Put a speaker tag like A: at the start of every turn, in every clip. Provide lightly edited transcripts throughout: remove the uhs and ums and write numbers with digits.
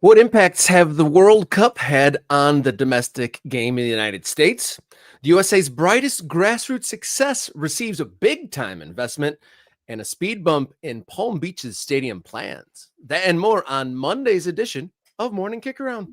A: What impacts have the World Cup had on the domestic game in the United States? The USA's brightest grassroots success receives a big time investment and a speed bump in Palm Beach's stadium plans. That and more on Monday's edition of Morning Kick Around.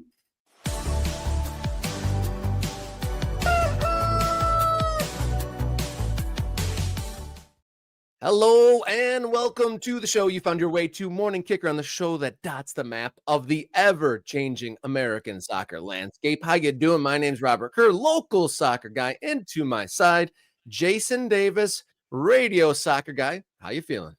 A: Hello and welcome to the show. You found your way to Morning Kicker on the show that dots the map of the ever-changing American soccer landscape. How you doing? My name's Robert Kerr, local soccer guy. And to my side, Jason Davis, radio soccer guy. How you feeling?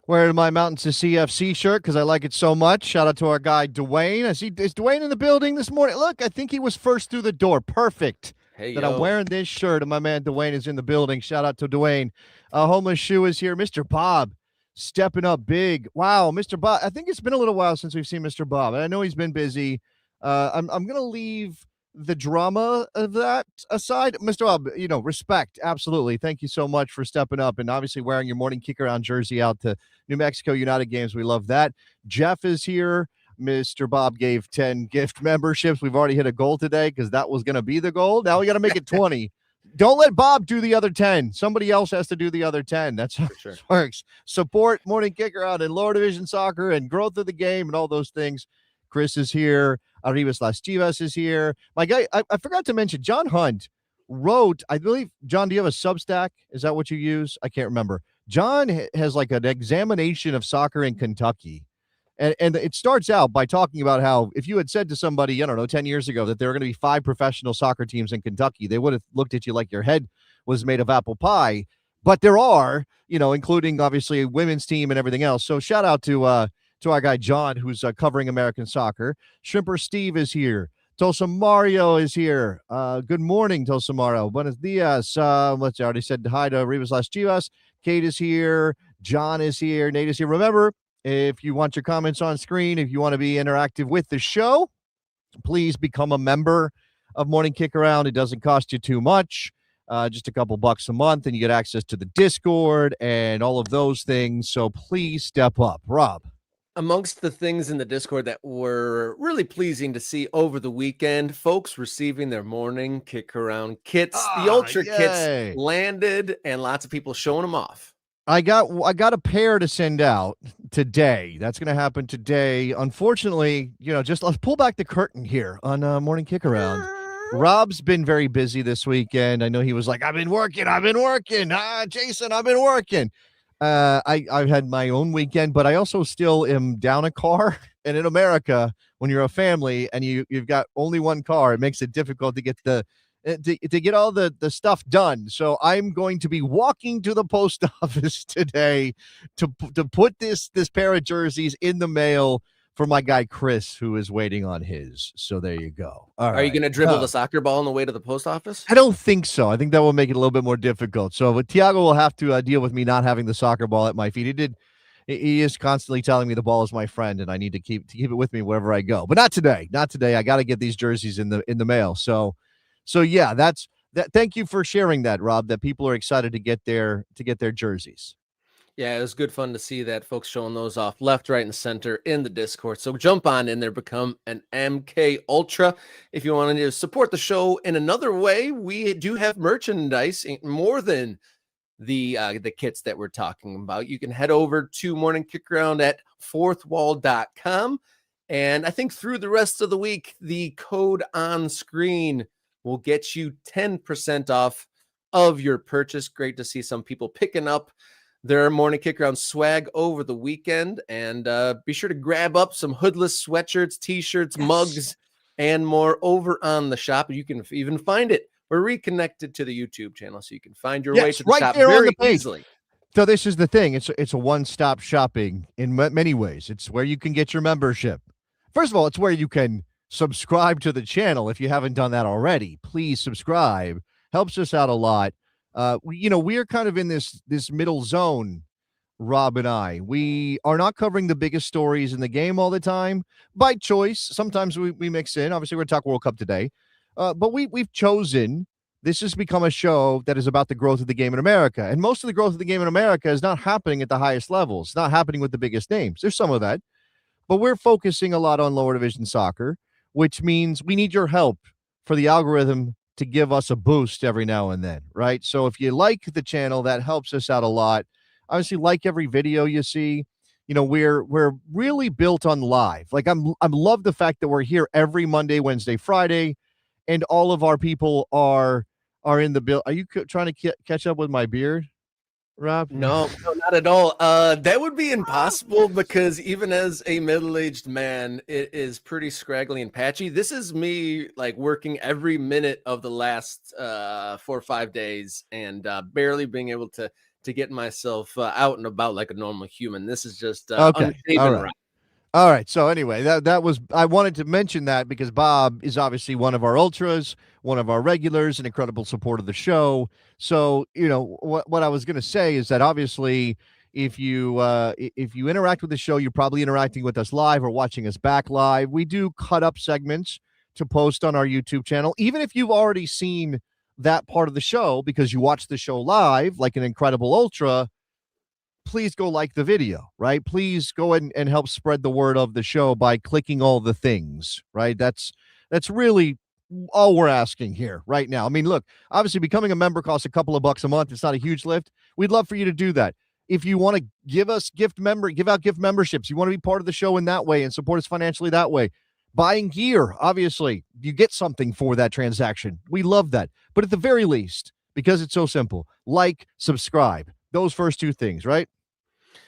B: Wearing my Mountains to CFC shirt because I like it so much. Shout out to our guy, Dwayne. Is Dwayne in the building this morning? Look, I think he was first through the door. Perfect.
A: Hey,
B: I'm wearing this shirt, and my man Dwayne is in the building. Shout out to Dwayne. Homeless Shoe is here. Mr. Bob stepping up big. Wow, Mr. Bob. I think it's been a little while since we've seen Mr. Bob. I know he's been busy. I'm going to leave the drama of that aside. Mr. Bob, respect. Absolutely. Thank you so much for stepping up and obviously wearing your Morning Kick Around jersey out to New Mexico United games. We love that. Jeff is here. Mr. Bob gave 10 gift memberships. We've already hit a goal today because that was going to be the goal. Now we got to make it 20. Don't let Bob do the other 10. Somebody else has to do the other 10. That's how it works. Support Morning Kick Around and Lower Division Soccer and growth of the game and all those things. Chris is here. Arribas Las Chivas is here. My guy, I forgot to mention, John Hunt wrote, I believe, John, do you have a Substack? Is that what you use? I can't remember. John has like an examination of soccer in Kentucky. And it starts out by talking about how if you had said to somebody, 10 years ago that there were going to be 5 professional soccer teams in Kentucky, they would have looked at you like your head was made of apple pie. But there are, including obviously a women's team and everything else. So shout out to our guy, John, who's covering American soccer. Shrimper Steve is here. Tulsa Mario is here. Good morning, Tulsa Mario. Buenos dias. I already said hi to Rivas Las Chivas. Kate is here. John is here. Nate is here. Remember, if you want your comments on screen, if you want to be interactive with the show, please become a member of Morning Kick Around. It doesn't cost you too much, just a couple bucks a month, and you get access to the Discord and all of those things. So please step up. Rob.
A: Amongst the things in the Discord that were really pleasing to see over the weekend, folks receiving their Morning Kick Around kits. The Ultra kits landed, and lots of people showing them off.
B: I got a pair to send out today. That's going to happen today. Unfortunately, just let's pull back the curtain here on Morning Kick Around. Rob's been very busy this weekend. I know he was like, I've been working. Jason, I've been working. I've had my own weekend, but I also still am down a car. And in America, when you're a family and you've got only one car, it makes it difficult to get to get all the stuff done. So I'm going to be walking to the post office today to put this pair of jerseys in the mail for my guy Chris, who is waiting on his. So there you go.
A: Are you going to dribble the soccer ball on the way to the post office?
B: I don't think so. I think that will make it a little bit more difficult. So Tiago will have to deal with me not having the soccer ball at my feet. He is constantly telling me the ball is my friend and I need to keep it with me wherever I go. But not today. Not today. I got to get these jerseys in the mail. So yeah, that's that. Thank you for sharing that, Rob, that people are excited to get their jerseys.
A: Yeah, it was good fun to see that, folks showing those off left, right, and center in the Discord. So jump on in there, become an MK Ultra. If you want to support the show in another way, we do have merchandise more than the kits that we're talking about. You can head over to Morning Kick Around at fourthwall.com. And I think through the rest of the week, the code on screen will get you 10% off of your purchase. Great to see some people picking up their Morning Kick Around swag over the weekend. And be sure to grab up some hoodless sweatshirts, t-shirts, mugs, and more over on the shop. You can even find it. We're reconnected to the YouTube channel, so you can find your way to the shop very easily.
B: So this is the thing. It's a one-stop shopping in many ways. It's where you can get your membership. First of all, it's where you can subscribe to the channel if you haven't done that already. Please subscribe. Helps us out a lot. We are kind of in this middle zone, Rob and I. We are not covering the biggest stories in the game all the time by choice. Sometimes we mix in. Obviously, we're going to talk World Cup today. But we've chosen, this has become a show that is about the growth of the game in America. And most of the growth of the game in America is not happening at the highest levels. It's not happening with the biggest names. There's some of that. but we're focusing a lot on lower division soccer, which means we need your help for the algorithm to give us a boost every now and then, right? So if you like the channel, that helps us out a lot. Obviously, like every video you see. We're really built on live. Like I love the fact that we're here every Monday, Wednesday, Friday, and all of our people are in the bill. Are you trying to catch up with my beard, Rob?
A: No, not at all. That would be impossible because even as a middle-aged man, it is pretty scraggly and patchy. This is me like working every minute of the last 4 or 5 days and barely being able to get myself out and about like a normal human. This is just
B: Okay.
A: unshaven right.
B: All right. So anyway, that was, I wanted to mention that because Bob is obviously one of our ultras, one of our regulars, an incredible support of the show. So, what I was going to say is that obviously if you interact with the show, you're probably interacting with us live or watching us back live. We do cut up segments to post on our YouTube channel. Even if you've already seen that part of the show because you watch the show live, like an incredible ultra, please go like the video, right? Please go ahead and help spread the word of the show by clicking all the things, right? That's really all we're asking here right now. I mean, look, obviously becoming a member costs a couple of bucks a month. It's not a huge lift. We'd love for you to do that. If you want to give out gift memberships, you want to be part of the show in that way and support us financially that way. Buying gear, obviously, you get something for that transaction. We love that. But at the very least, because it's so simple, like, subscribe. Those first two things, right?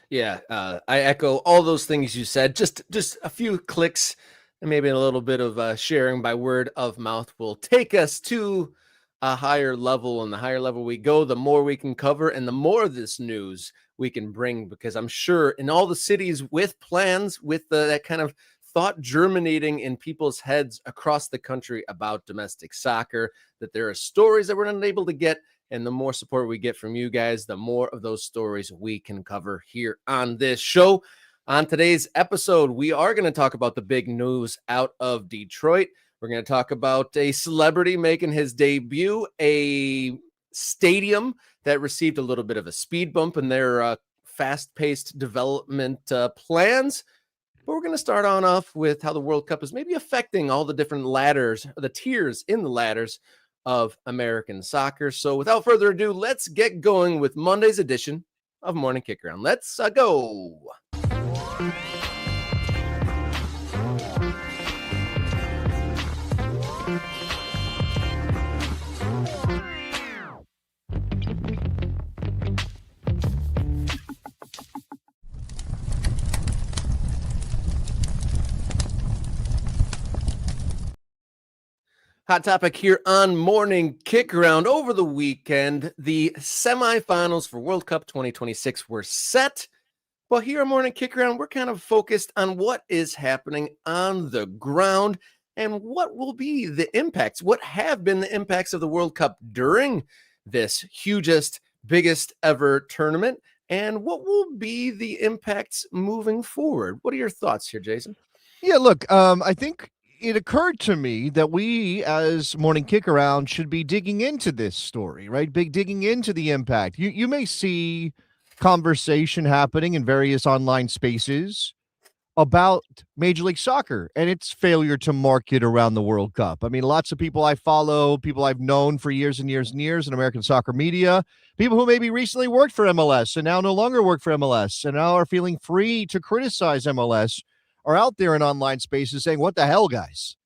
A: Yeah, I echo all those things you said. Just a few clicks and maybe a little bit of sharing by word of mouth will take us to a higher level. And the higher level we go, the more we can cover and the more of this news we can bring. Because I'm sure in all the cities with plans, with that kind of thought germinating in people's heads across the country about domestic soccer, that there are stories that we're not able to get. And the more support we get from you guys, the more of those stories we can cover here on this show. On today's episode, we are going to talk about the big news out of Detroit. We're going to talk about a celebrity making his debut, a stadium that received a little bit of a speed bump in their fast-paced development plans. But we're going to start on off with how the World Cup is maybe affecting all the different ladders, the tiers in the ladders of American soccer. So without further ado, let's get going with Monday's edition of Morning Kick Around. Let's go. Hot topic here on Morning Kick Around. Over the weekend, the semifinals for World Cup 2026 were set. But here on Morning Kick Around, we're kind of focused on what is happening on the ground and what will be the impacts, what have been the impacts of the World Cup during this hugest, biggest ever tournament, and what will be the impacts moving forward. What are your thoughts here, Jason?
B: Yeah, look, I think it occurred to me that we, as Morning Kick Around, should be digging into this story, right? Digging into the impact. You may see conversation happening in various online spaces about Major League Soccer and its failure to market around the World Cup. I mean, lots of people I follow, people I've known for years and years and years in American soccer media, people who maybe recently worked for MLS and now no longer work for MLS and now are feeling free to criticize MLS, are out there in online spaces saying, what the hell, guys?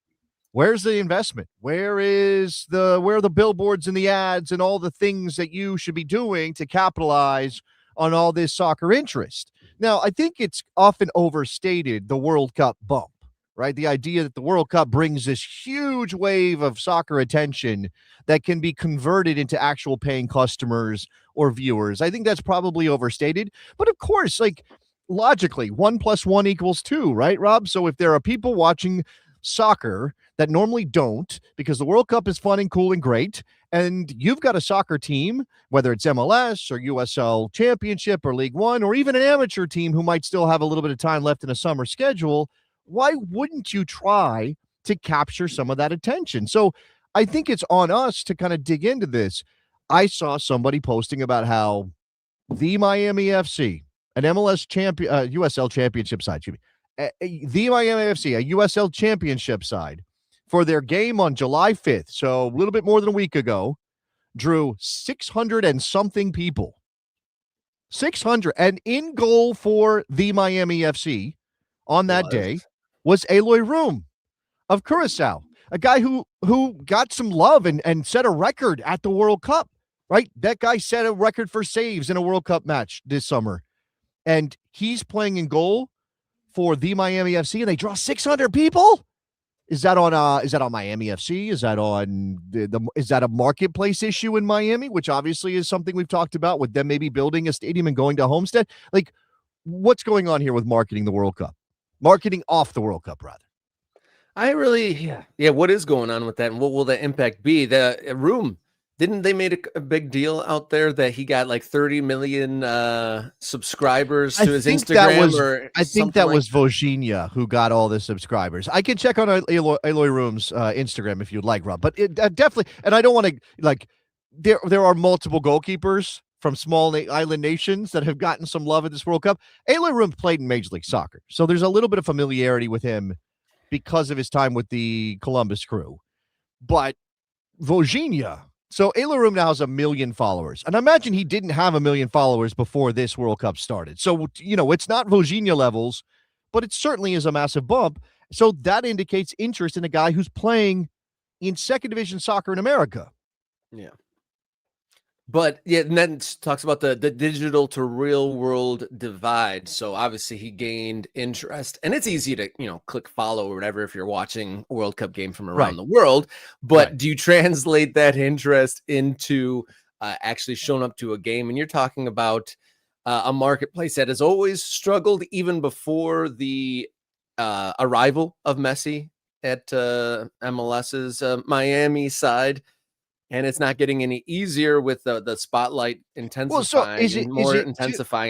B: Where's the investment? Where are the billboards and the ads and all the things that you should be doing to capitalize on all this soccer interest? Now, I think it's often overstated, the World Cup bump, right? The idea that the World Cup brings this huge wave of soccer attention that can be converted into actual paying customers or viewers. I think that's probably overstated. But of course, like, logically, 1 + 1 = 2, right, Rob? So if there are people watching soccer that normally don't, because the World Cup is fun and cool and great, and you've got a soccer team, whether it's MLS or USL Championship or League One, or even an amateur team who might still have a little bit of time left in a summer schedule, why wouldn't you try to capture some of that attention? So I think it's on us to kind of dig into this. I saw somebody posting about how the Miami FC, an MLS champion, USL championship side, the Miami AFC, a USL championship side, for their game on July 5th, so a little bit more than a week ago, drew 600 and something people. 600. And in goal for the Miami FC on that day was Aloy Room of Curacao, a guy who got some love and set a record at the World Cup, right? That guy set a record for saves in a World Cup match this summer. And he's playing in goal for the Miami FC, and they draw 600 people. Is that on Miami FC? Is that on is that a marketplace issue in Miami, which obviously is something we've talked about with them maybe building a stadium and going to Homestead? Like, what's going on here with marketing the World Cup? Marketing off the World Cup, rather.
A: What is going on with that, and what will the impact be? The Room, didn't they made a big deal out there that he got like 30 million subscribers to his Instagram?
B: I think that was Vojinha who got all the subscribers. I can check on Aloy Room's Instagram if you'd like, Rob. But it definitely, and I don't want to there are multiple goalkeepers from small island nations that have gotten some love at this World Cup. Aloy Room played in Major League Soccer, so there's a little bit of familiarity with him because of his time with the Columbus Crew. But Vojinha. So Aloy Room now has 1 million followers. And I imagine he didn't have 1 million followers before this World Cup started. So, it's not Vojinha levels, but it certainly is a massive bump. So that indicates interest in a guy who's playing in second division soccer in America.
A: Yeah. But and then it talks about the digital to real world divide. So obviously he gained interest, and it's easy to, click follow or whatever if you're watching a World Cup game from around the world. But do you translate that interest into actually showing up to a game? And you're talking about a marketplace that has always struggled even before the arrival of Messi at MLS's Miami side. And it's not getting any easier with the spotlight intensifying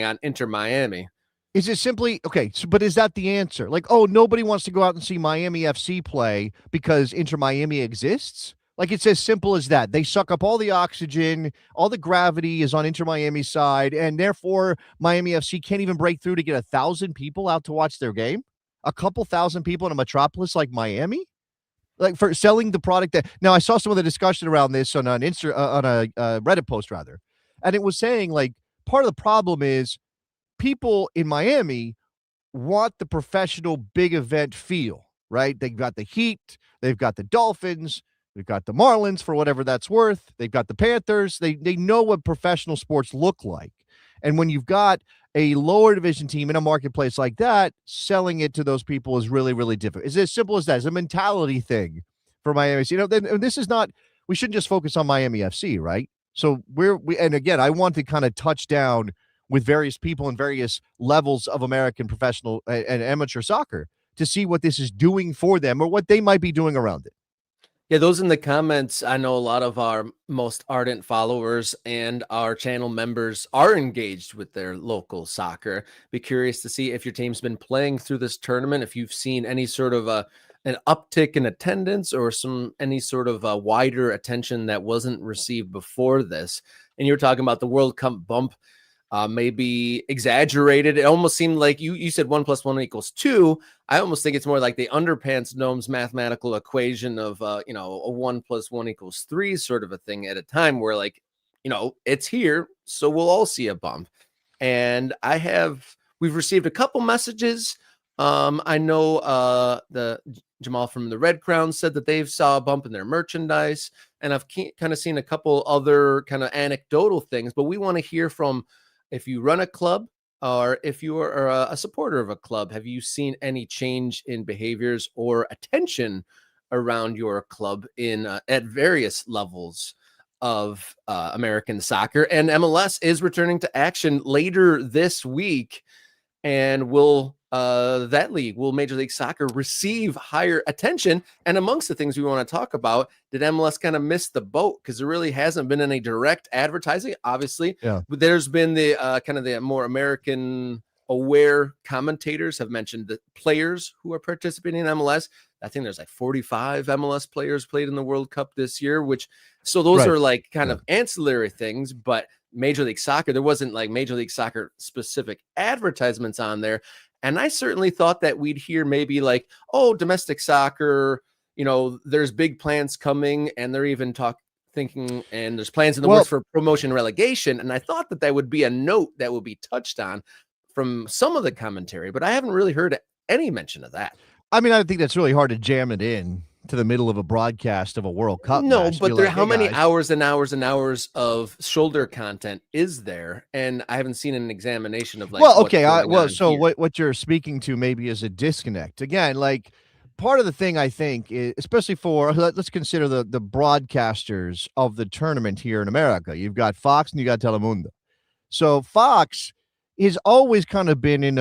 A: on Inter Miami.
B: Is it simply okay? But is that the answer? Like, oh, nobody wants to go out and see Miami FC play because Inter Miami exists? Like, it's as simple as that. They suck up all the oxygen, all the gravity is on Inter Miami's side, and therefore Miami FC can't even break through to get 1,000 people out to watch their game. A couple thousand people in a metropolis like Miami. Like, for selling the product that now I saw some of the discussion around this on a Reddit post rather, and it was saying like part of the problem is people in Miami want the professional big event feel, right? They've got the Heat, they've got the Dolphins, they've got the Marlins for whatever that's worth, they've got the Panthers. They know what professional sports look like, and when you've got a lower division team in a marketplace like that, selling it to those people is really, really difficult. It's as simple as that. It's a mentality thing for Miami. This is not, we shouldn't just focus on Miami FC, right? So and again, I want to kind of touch down with various people in various levels of American professional and amateur soccer to see what this is doing for them or what they might be doing around it.
A: Yeah, those in the comments, I know a lot of our most ardent followers and our channel members are engaged with their local soccer. Be curious to see if your team's been playing through this tournament, if you've seen any sort of an uptick in attendance or any sort of wider attention that wasn't received before this. And you were talking about the World Cup bump. Maybe exaggerated. It almost seemed like you said 1 + 1 = 2. I almost think it's more like the underpants gnomes mathematical equation of a 1 + 1 = 3 sort of a thing at a time where it's here, so we'll all see a bump. And we've received a couple messages. I know the Jamal from the Red Crown said that they've saw a bump in their merchandise, and I've kind of seen a couple other kind of anecdotal things, but we want to hear from if you run a club or if you are a supporter of a club. Have you seen any change in behaviors or attention around your club at various levels of American soccer? And MLS is returning to action later this week, and will Major League Soccer receive higher attention? And amongst the things we want to talk about, did MLS kind of miss the boat? Because there really hasn't been any direct advertising, obviously. Yeah. But there's been the kind of the more American aware commentators have mentioned the players who are participating in MLS. I think there's like 45 MLS players played in the World Cup this year, so those are like kind of ancillary things, but Major League Soccer, there wasn't like Major League Soccer specific advertisements on there. And I certainly thought that we'd hear maybe like, oh, domestic soccer, there's big plans coming, and they're even thinking, and there's plans in the works for promotion relegation. And I thought that would be a note that would be touched on from some of the commentary, but I haven't really heard any mention of that.
B: I mean, I think that's really hard to jam it in to the middle of a broadcast of a World Cup match.
A: But how many hours and hours and hours of shoulder content is there? And I haven't seen an examination of like.
B: Well, okay. What you're speaking to maybe is a disconnect. Again, like part of the thing I think is, especially for, let's consider the broadcasters of the tournament here in America. You've got Fox and you got Telemundo. So Fox has always kind of been in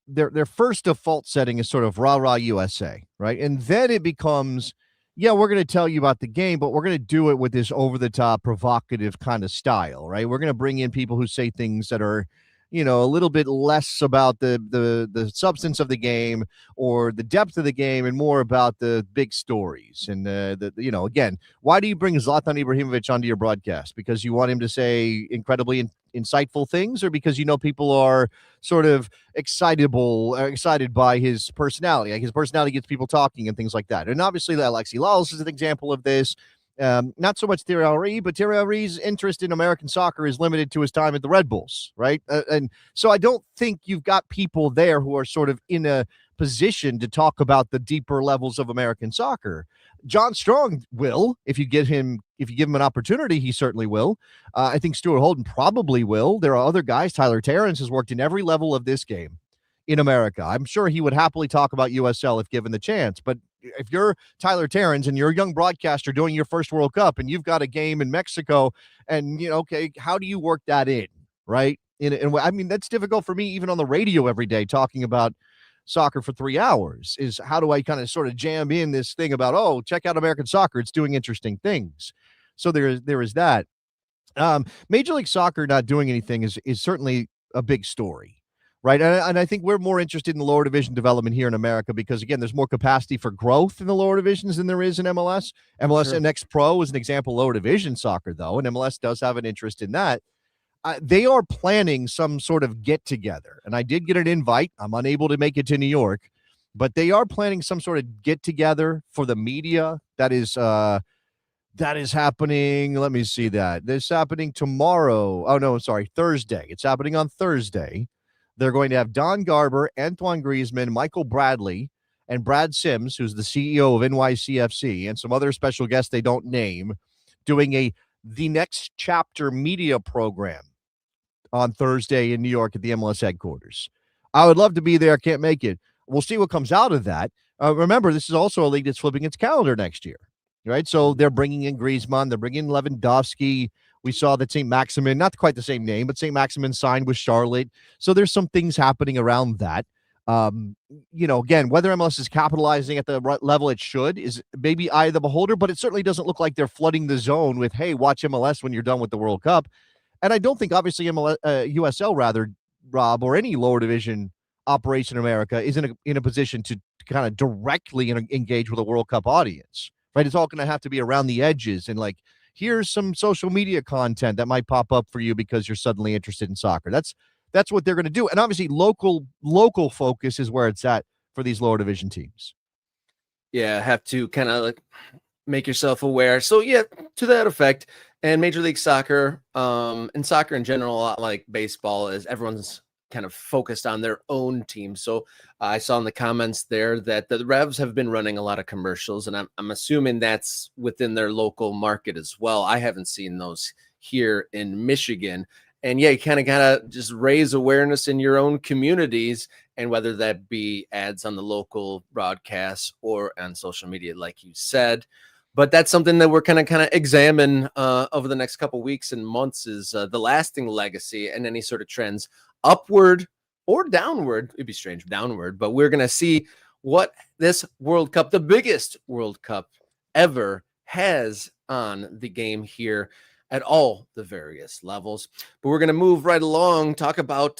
B: their first default setting is sort of rah-rah USA, right? And then it becomes, yeah, we're going to tell you about the game, but we're going to do it with this over-the-top, provocative kind of style, right? We're going to bring in people who say things that are, a little bit less about the substance of the game or the depth of the game and more about the big stories. And, again, why do you bring Zlatan Ibrahimovic onto your broadcast? Because you want him to say incredibly insightful things, or because people are sort of excited by his personality? Like his personality gets people talking and things like that. And obviously Alexi Lalas is an example of this. Not so much Thierry Henry, but Thierry Henry's interest in American soccer is limited to his time at the Red Bulls, right? And so I don't think you've got people there who are sort of in a position to talk about the deeper levels of American soccer. John Strong will, if you give him an opportunity, he certainly will. I think Stuart Holden probably will. There are other guys. Tyler Terrence has worked in every level of this game in America. I'm sure he would happily talk about USL if given the chance, but if you're Tyler Terrence and you're a young broadcaster doing your first World Cup and you've got a game in Mexico and, okay, how do you work that in, right? And I mean, that's difficult for me even on the radio every day talking about soccer for 3 hours is how do I kind of sort of jam in this thing about, oh, check out American soccer. It's doing interesting things. So there is that. Major League Soccer not doing anything is certainly a big story. Right. And I think we're more interested in the lower division development here in America because, again, there's more capacity for growth in the lower divisions than there is in MLS. MLS and NX Pro is an example of lower division soccer, though, and MLS does have an interest in that. They are planning some sort of get together. And I did get an invite. I'm unable to make it to New York, but they are planning some sort of get together for the media. That is happening. Let me see that. This is happening tomorrow. Oh, no, sorry, Thursday. It's happening on Thursday. They're going to have Don Garber, Antoine Griezmann, Michael Bradley, and Brad Sims, who's the CEO of NYCFC, and some other special guests they don't name, doing the Next Chapter media program on Thursday in New York at the MLS headquarters. I would love to be there. Can't make it. We'll see what comes out of that. Remember, this is also a league that's flipping its calendar next year, right? So they're bringing in Griezmann. They're bringing in Lewandowski. We saw that St. Maximin, not quite the same name, but St. Maximin signed with Charlotte. So there's some things happening around that. Again, whether MLS is capitalizing at the right level it should is maybe eye of the beholder, but it certainly doesn't look like they're flooding the zone with, hey, watch MLS when you're done with the World Cup. And I don't think, obviously, USL, rather, Rob, or any lower division operation in America is in a position to kind of directly engage with a World Cup audience, right? It's all going to have to be around the edges and like, here's some social media content that might pop up for you because you're suddenly interested in soccer. That's what they're going to do. And obviously local focus is where it's at for these lower division teams.
A: Yeah, have to kind of like make yourself aware. So yeah, to that effect. And Major League Soccer, and soccer in general, a lot like baseball, is everyone's kind of focused on their own team. So I saw in the comments there that the Revs have been running a lot of commercials, and I'm assuming that's within their local market as well. I haven't seen those here in Michigan. And yeah, you kind of got to just raise awareness in your own communities, and whether that be ads on the local broadcasts or on social media, like you said. But that's something that we're kind of examine over the next couple weeks and months is the lasting legacy and any sort of trends upward or downward. It'd be strange downward, but we're going to see what this World Cup, the biggest World Cup ever, has on the game here at all the various levels. But we're going to move right along, talk about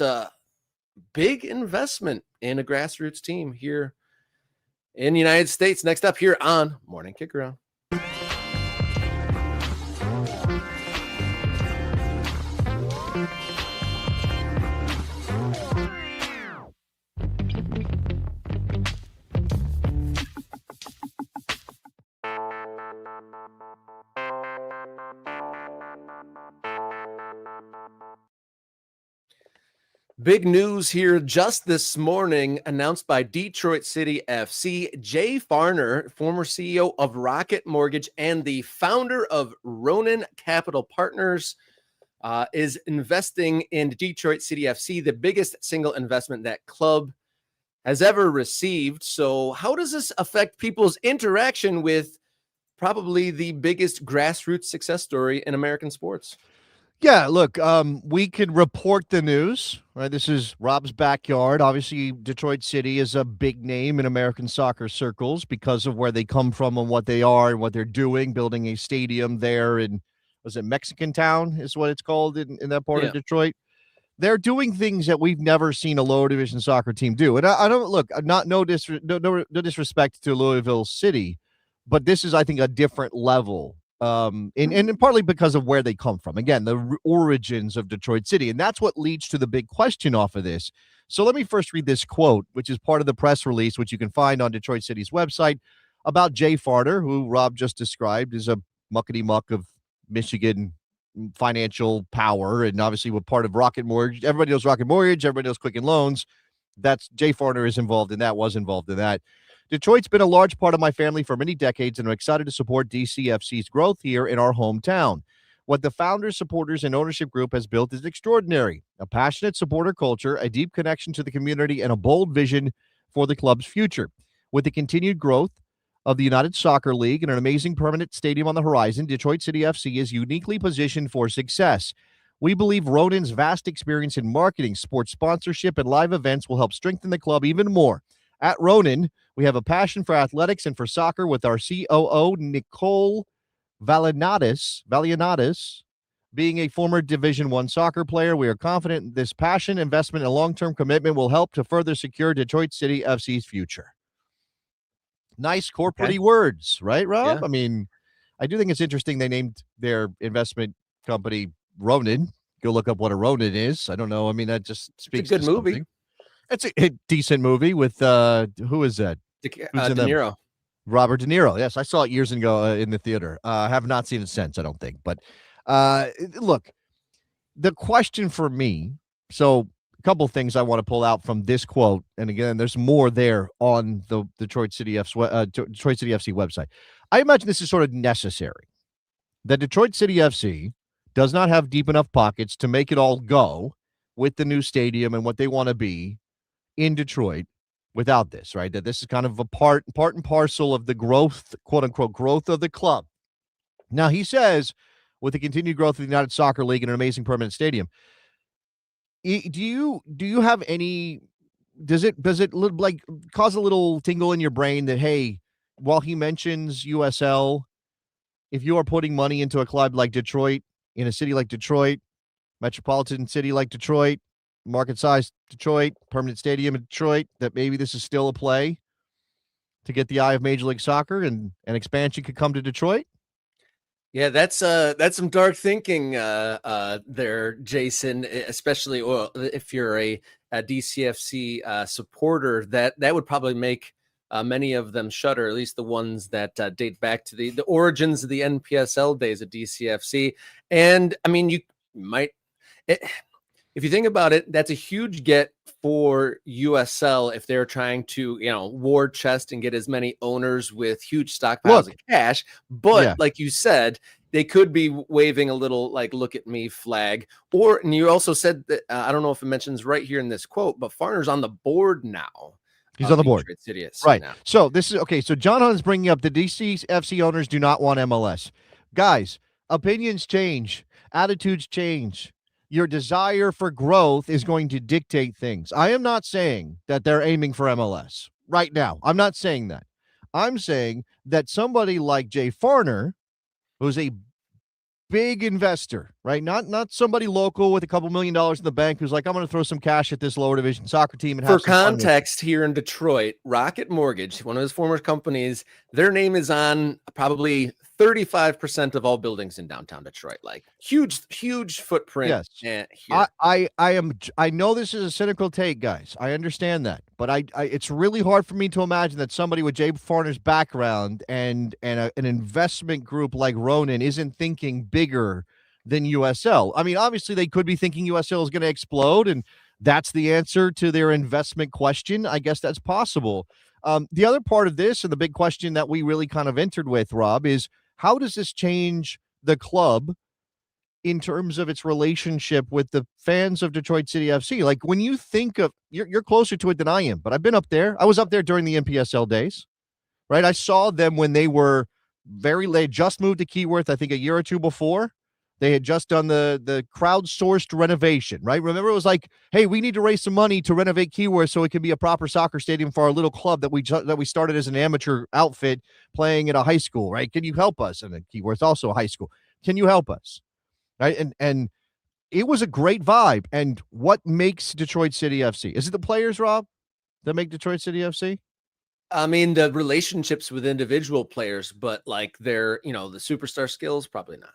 A: big investment in a grassroots team here in the United States. Next up here on Morning Kickaround. Big news here just this morning, announced by Detroit City FC. Jay Farner, former CEO of Rocket Mortgage and the founder of Ronin Capital Partners, is investing in Detroit City FC, the biggest single investment that club has ever received. So how does this affect people's interaction with probably the biggest grassroots success story in American sports?
B: Yeah, look, we could report the news, right? This is Rob's backyard. Obviously, Detroit City is a big name in American soccer circles because of where they come from and what they are and what they're doing, building a stadium there in, was it Mexican Town is what it's called in that part of
A: Yeah.
B: Detroit. They're doing things that we've never seen a lower division soccer team do. And I don't look, not no disrespect to Louisville City, but this is, I think, a different level. And partly because of where they come from. Again, the origins of Detroit City. And that's what leads to the big question off of this. So let me first read this quote, which is part of the press release, which you can find on Detroit City's website, about Jay Farner, who Rob just described is a muckety muck of Michigan financial power, and obviously we're part of Rocket Mortgage. Everybody knows Rocket Mortgage. Everybody knows Quicken Loans. That's Jay Farner is involved in that, was involved in that. Detroit's been a large part of my family for many decades, and I'm excited to support DCFC's growth here in our hometown. What the founders, supporters, and ownership group has built is extraordinary. A passionate supporter culture, a deep connection to the community, and a bold vision for the club's future. With the continued growth of the United Soccer League and an amazing permanent stadium on the horizon, Detroit City FC is uniquely positioned for success. We believe Ronin's vast experience in marketing, sports sponsorship, and live events will help strengthen the club even more. At Ronin, we have a passion for athletics and for soccer with our COO, Nicole Valianatis. Being a former Division I soccer player, we are confident this passion, investment, and long-term commitment will help to further secure Detroit City FC's future. Nice corporate words, right, Rob?
A: Yeah.
B: I mean, I do think it's interesting they named their investment company Ronin. Go look up what a Ronin is. I don't know. I mean, that just speaks
A: It's a good
B: to
A: movie.
B: something. It's a decent movie with who is that?
A: De
B: Who's in them?
A: Niro.
B: Robert De Niro. Yes, I saw it years ago in the theater. I have not seen it since, I don't think. But look, the question for me, so a couple of things I want to pull out from this quote, and again, there's more there on the Detroit City FC website. I imagine this is sort of necessary. That Detroit City FC does not have deep enough pockets to make it all go with the new stadium and what they want to be in Detroit without this, right? That this is kind of a part and parcel of the growth, quote unquote, growth of the club. Now, he says, with the continued growth of the United Soccer League and an amazing permanent stadium, do you have any, does it like cause a little tingle in your brain that, hey, while he mentions USL, if you are putting money into a club like Detroit, in a city like Detroit, metropolitan city like Detroit, market size Detroit, permanent stadium in Detroit, that maybe this is still a play to get the eye of Major League Soccer and an expansion could come to Detroit?
A: Yeah, that's some dark thinking there, Jason, especially if you're a DCFC supporter, that would probably make many of them shudder, at least the ones that date back to the origins of the NPSL days of DCFC. And I mean, you might, if you think about it, that's a huge get for USL if they're trying to, war chest and get as many owners with huge stockpiles of cash. But like you said, they could be waving a little like "look at me" flag. And you also said that I don't know if it mentions right here in this quote, but Farner's on the board now.
B: He's on the board, right?
A: Now.
B: So this is okay. So John Hunt is bringing up the DCFC owners do not want MLS. Guys, opinions change, attitudes change. Your desire for growth is going to dictate things. I am not saying that they're aiming for MLS right now. I'm not saying that. I'm saying that somebody like Jay Farner, who's a big investor, right? Not somebody local with a couple $1 million in the bank who's like, I'm going to throw some cash at this lower division soccer team. And
A: for context, here in Detroit, Rocket Mortgage, one of his former companies, their name is on probably 35% of all buildings in downtown Detroit. Like huge footprint.
B: Yes.
A: Here.
B: I know this is a cynical take, guys. I understand that, but I it's really hard for me to imagine that somebody with Jay Farner's background and an investment group like Ronin isn't thinking bigger than USL. I mean, obviously they could be thinking USL is going to explode, and that's the answer to their investment question, I guess that's possible. The other part of this, and the big question that we really kind of entered with, Rob, is how does this change the club in terms of its relationship with the fans of Detroit City FC? Like, when you think of, you're closer to it than I am, but I've been up there. I was up there during the NPSL days, right? I saw them when they were very late, just moved to Keyworth, I think a year or two before. They had just done the crowdsourced renovation, right? Remember, it was like, hey, we need to raise some money to renovate Keyworth so it can be a proper soccer stadium for our little club that we started as an amateur outfit playing at a high school, right? Can you help us? And then Keyworth also a high school. Can you help us? Right? And it was a great vibe. And what makes Detroit City FC? Is it the players, Rob, that make Detroit City FC?
A: I mean, the relationships with individual players, but like their, the superstar skills, probably not.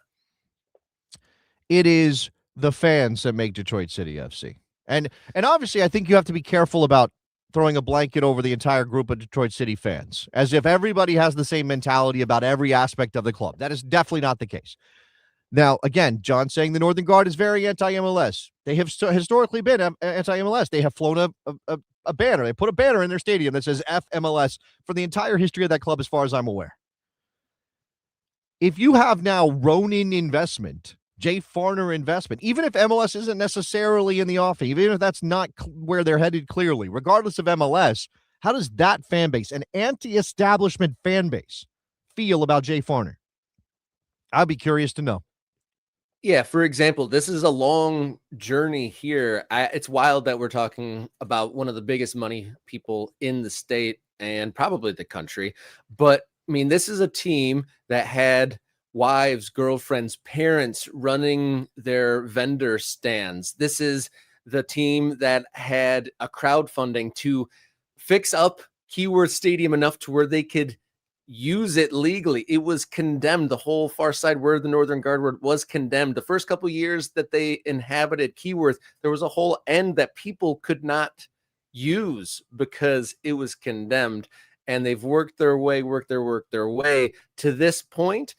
B: It is the fans that make Detroit City FC. And obviously, I think you have to be careful about throwing a blanket over the entire group of Detroit City fans, as if everybody has the same mentality about every aspect of the club. That is definitely not the case. Now, again, John saying the Northern Guard is very anti-MLS. They have historically been anti-MLS. They have flown a banner. They put a banner in their stadium that says FMLS for the entire history of that club, as far as I'm aware. If you have now Ronin investment, Jay Farner investment, even if MLS isn't necessarily in the offing, even if that's not where they're headed clearly, regardless of MLS, how does that fan base, an anti-establishment fan base, feel about Jay Farner? I'd be curious to know.
A: Yeah, for example, this is a long journey here. It's wild that we're talking about one of the biggest money people in the state and probably the country. But I mean, this is a team that had wives, girlfriends, parents running their vendor stands. This is the team that had a crowdfunding to fix up Keyworth Stadium enough to where they could use it legally. It was condemned. The whole far side where the Northern Guard was condemned. The first couple of years that they inhabited Keyworth, there was a whole end that people could not use because it was condemned. And they've worked their way to this point.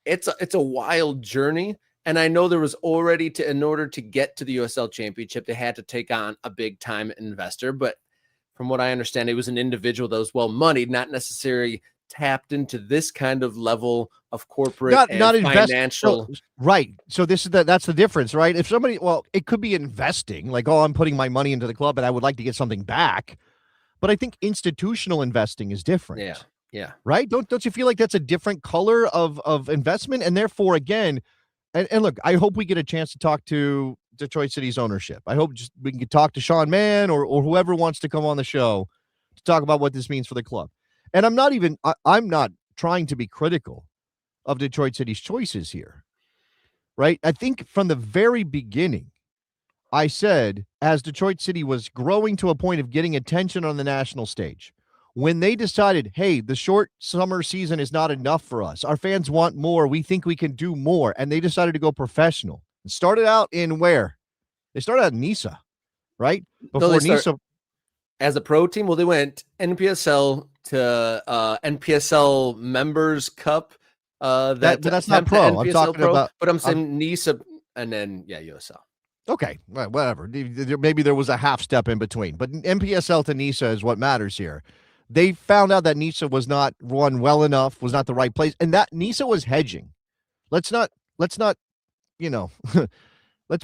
A: It's a wild journey. And I know there was already in order to get to the USL Championship, they had to take on a big time investor. But from what I understand, it was an individual that was well moneyed, not necessarily tapped into this kind of level of corporate not financial.
B: Right. So that's the difference, right? If somebody, it could be investing, like, I'm putting my money into the club and I would like to get something back. But I think institutional investing is different.
A: Yeah. Yeah.
B: Right. Don't you feel like that's a different color of investment? And therefore, again, and look, I hope we get a chance to talk to Detroit City's ownership. I hope we can talk to Sean Mann or whoever wants to come on the show to talk about what this means for the club. And I'm not trying to be critical of Detroit City's choices here, right? I think from the very beginning, I said, as Detroit City was growing to a point of getting attention on the national stage, when they decided, hey, the short summer season is not enough for us, our fans want more, we think we can do more, and they decided to go professional. It started out in where? They started out in NISA, right? Before NISA.
A: As a pro team, well, they went NPSL to NPSL Members Cup.
B: But that's not pro. I'm talking about.
A: But I'm saying NISA and then, USL.
B: Okay, right, whatever. Maybe there was a half step in between. But NPSL to NISA is what matters here. They found out that NISA was not run well enough, was not the right place, and that NISA was hedging. Let's not, let's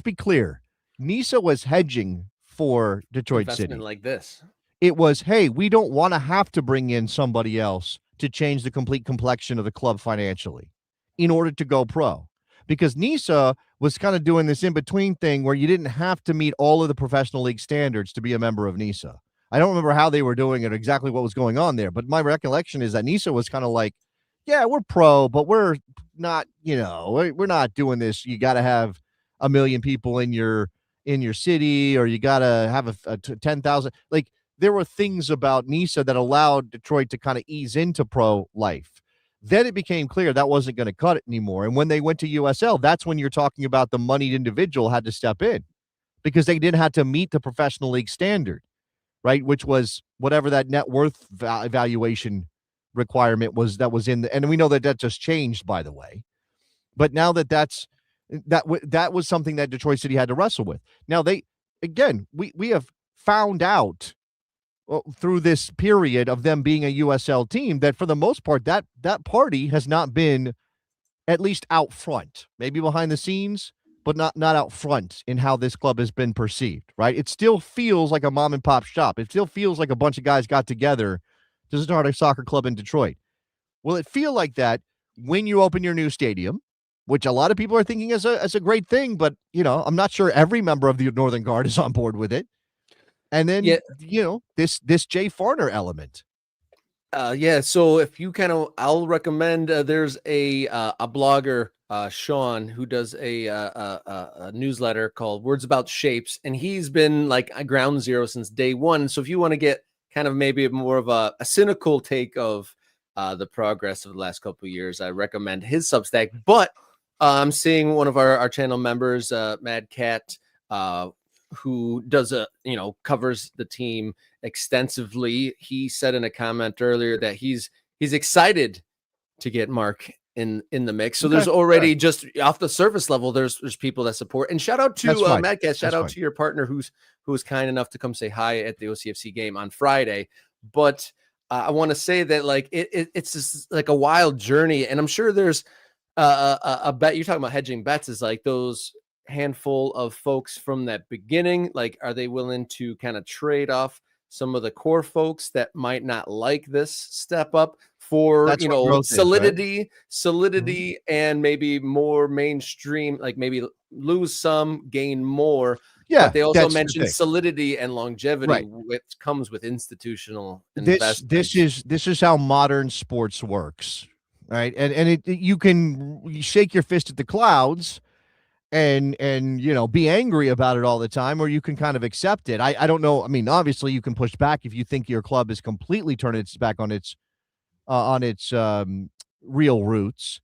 B: be clear. NISA was hedging for Detroit City.
A: Like this.
B: It was, hey, we don't want to have to bring in somebody else to change the complete complexion of the club financially in order to go pro. Because NISA was kind of doing this in-between thing where you didn't have to meet all of the professional league standards to be a member of NISA. I don't remember how they were doing it, exactly what was going on there, but my recollection is that NISA was kind of like, yeah, we're pro, but we're not, we're not doing this. You got to have 1 million people in your city, or you got to have a 10,000. Like, there were things about NISA that allowed Detroit to kind of ease into pro life. Then it became clear that wasn't going to cut it anymore. And when they went to USL, that's when you're talking about the moneyed individual had to step in because they didn't have to meet the professional league standard, right? Which was whatever that net worth valuation requirement was that was in the, and we know that just changed, by the way. But now that was something that Detroit City had to wrestle with. Now again, we have found out through this period of them being a USL team that for the most part that party has not been at least out front, maybe behind the scenes, but not out front in how this club has been perceived, right? It still feels like a mom and pop shop. It still feels like a bunch of guys got together to start a soccer club in Detroit. Will it feel like that when you open your new stadium, which a lot of people are thinking is a great thing, but I'm not sure every member of the Northern Guard is on board with it. And then, this Jay Farner element.
A: Yeah. So if you I'll recommend, there's a blogger, Sean, who does a newsletter called Words About Shapes, and he's been like a ground zero since day one. So if you want to get kind of maybe more of a cynical take of the progress of the last couple of years, I recommend his Substack. But I'm seeing one of our channel members, Mad Cat, who does covers the team extensively. He said in a comment earlier that he's excited to get Mark in the mix. So there's already, just off the surface level, there's people that support. And shout out to Mad Cat. Shout out to your partner who was kind enough to come say hi at the OCFC game on Friday. But I want to say that like it's just like a wild journey, and I'm sure there's a bet. You're talking about hedging bets, is like those handful of folks from that beginning. Like, are they willing to kind of trade off some of the core folks that might not like this step up for solidity, mm-hmm. and maybe more mainstream, like maybe lose some, gain more.
B: Yeah,
A: but they also mentioned solidity and longevity, which comes with institutional investment.
B: This is how modern sports works, right? And you can shake your fist at the clouds and be angry about it all the time, or you can kind of accept it. I don't know. I mean, obviously you can push back if you think your club is completely turning its back on its real roots.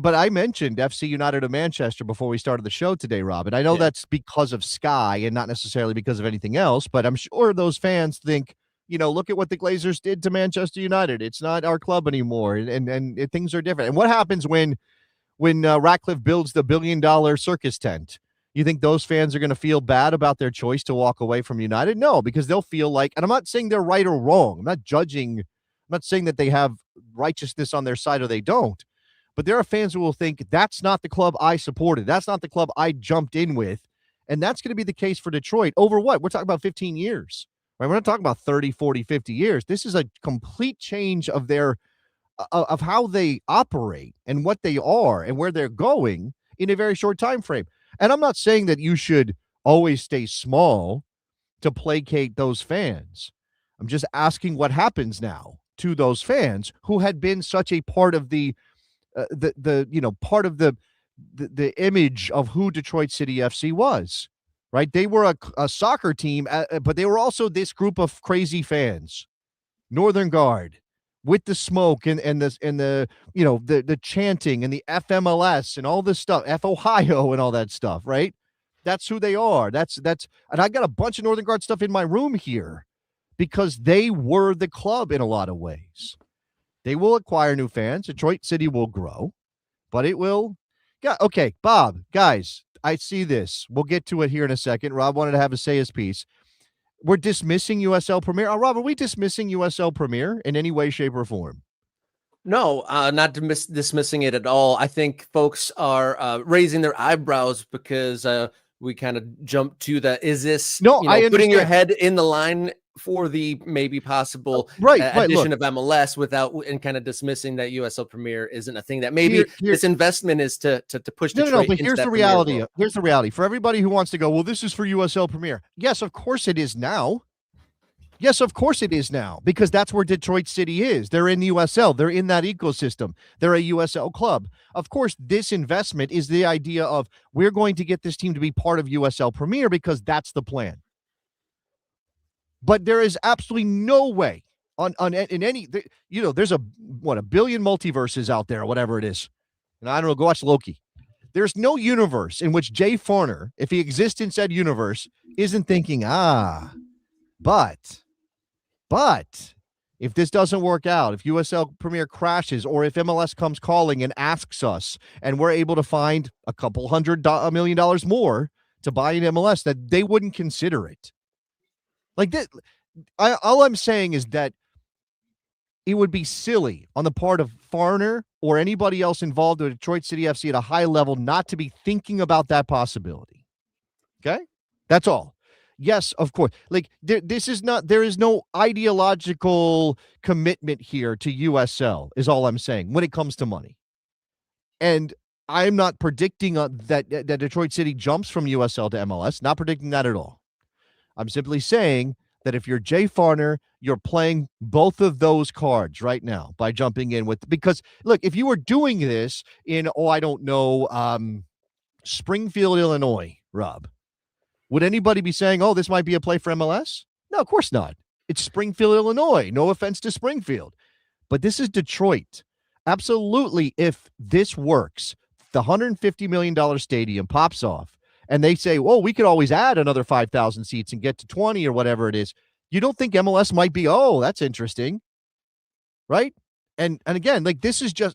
B: But I mentioned FC United of Manchester before we started the show today, Rob. And I know that's because of Sky and not necessarily because of anything else, but I'm sure those fans think, look at what the Glazers did to Manchester United. It's not our club anymore, and things are different. And what happens when Ratcliffe builds the $1 billion circus tent? You think those fans are going to feel bad about their choice to walk away from United? No, because they'll feel like, and I'm not saying they're right or wrong. I'm not judging. I'm not saying that they have righteousness on their side or they don't. But there are fans who will think that's not the club I supported. That's not the club I jumped in with. And that's going to be the case for Detroit over what? We're talking about 15 years, right? We're not talking about 30, 40, 50 years. This is a complete change of of how they operate and what they are and where they're going in a very short time frame. And I'm not saying that you should always stay small to placate those fans. I'm just asking what happens now to those fans who had been such a part of the image of who Detroit City FC was, right? They were a soccer team, but they were also this group of crazy fans, Northern Guard, with the smoke and the chanting and the FMLS and all this stuff, F Ohio and all that stuff, right? That's who they are. That's and I got a bunch of Northern Guard stuff in my room here because they were the club in a lot of ways. They will acquire new fans. Detroit City will grow, but it will. Yeah, okay, Bob, guys, I see this. We'll get to it here in a second. Rob wanted to have a say his piece. We're dismissing USL Premier. Rob, are we dismissing USL Premier in any way, shape, or form?
A: No, not dismissing it at all. I think folks are raising their eyebrows because we kind of jumped to is this putting your head in the line for the maybe possible addition of MLS and kind of dismissing that USL Premier isn't a thing, that maybe this investment is to push Detroit.
B: But here's the reality. Here's the reality for everybody who wants to go, well, this is for USL Premier. Yes, of course it is now. Yes, of course it is now, because that's where Detroit City is. They're in the USL. They're in that ecosystem. They're a USL club. Of course, this investment is the idea of we're going to get this team to be part of USL Premier because that's the plan. But there is absolutely no way in any, there's a billion multiverses out there, or whatever it is. And I don't know, go watch Loki. There's no universe in which Jay Farner, if he exists in said universe, isn't thinking, but if this doesn't work out, if USL Premier crashes, or if MLS comes calling and asks us, and we're able to find $200 million more to buy in MLS that they wouldn't consider it. Like that, all I'm saying is that it would be silly on the part of Farner or anybody else involved with Detroit City FC at a high level not to be thinking about that possibility. Okay? That's all. Yes, of course. Like there is no ideological commitment here to USL is all I'm saying when it comes to money. And I'm not predicting that Detroit City jumps from USL to MLS, not predicting that at all. I'm simply saying that if you're Jay Farner, you're playing both of those cards right now by jumping in with, because look, if you were doing this in, I don't know, Springfield, Illinois, Rob, would anybody be saying, oh, this might be a play for MLS? No, of course not. It's Springfield, Illinois. No offense to Springfield, but this is Detroit. Absolutely. If this works, the $150 million stadium pops off, and they say, well, we could always add another 5,000 seats and get to 20 or whatever it is. You don't think MLS might be, oh, that's interesting, right? And again, like this is just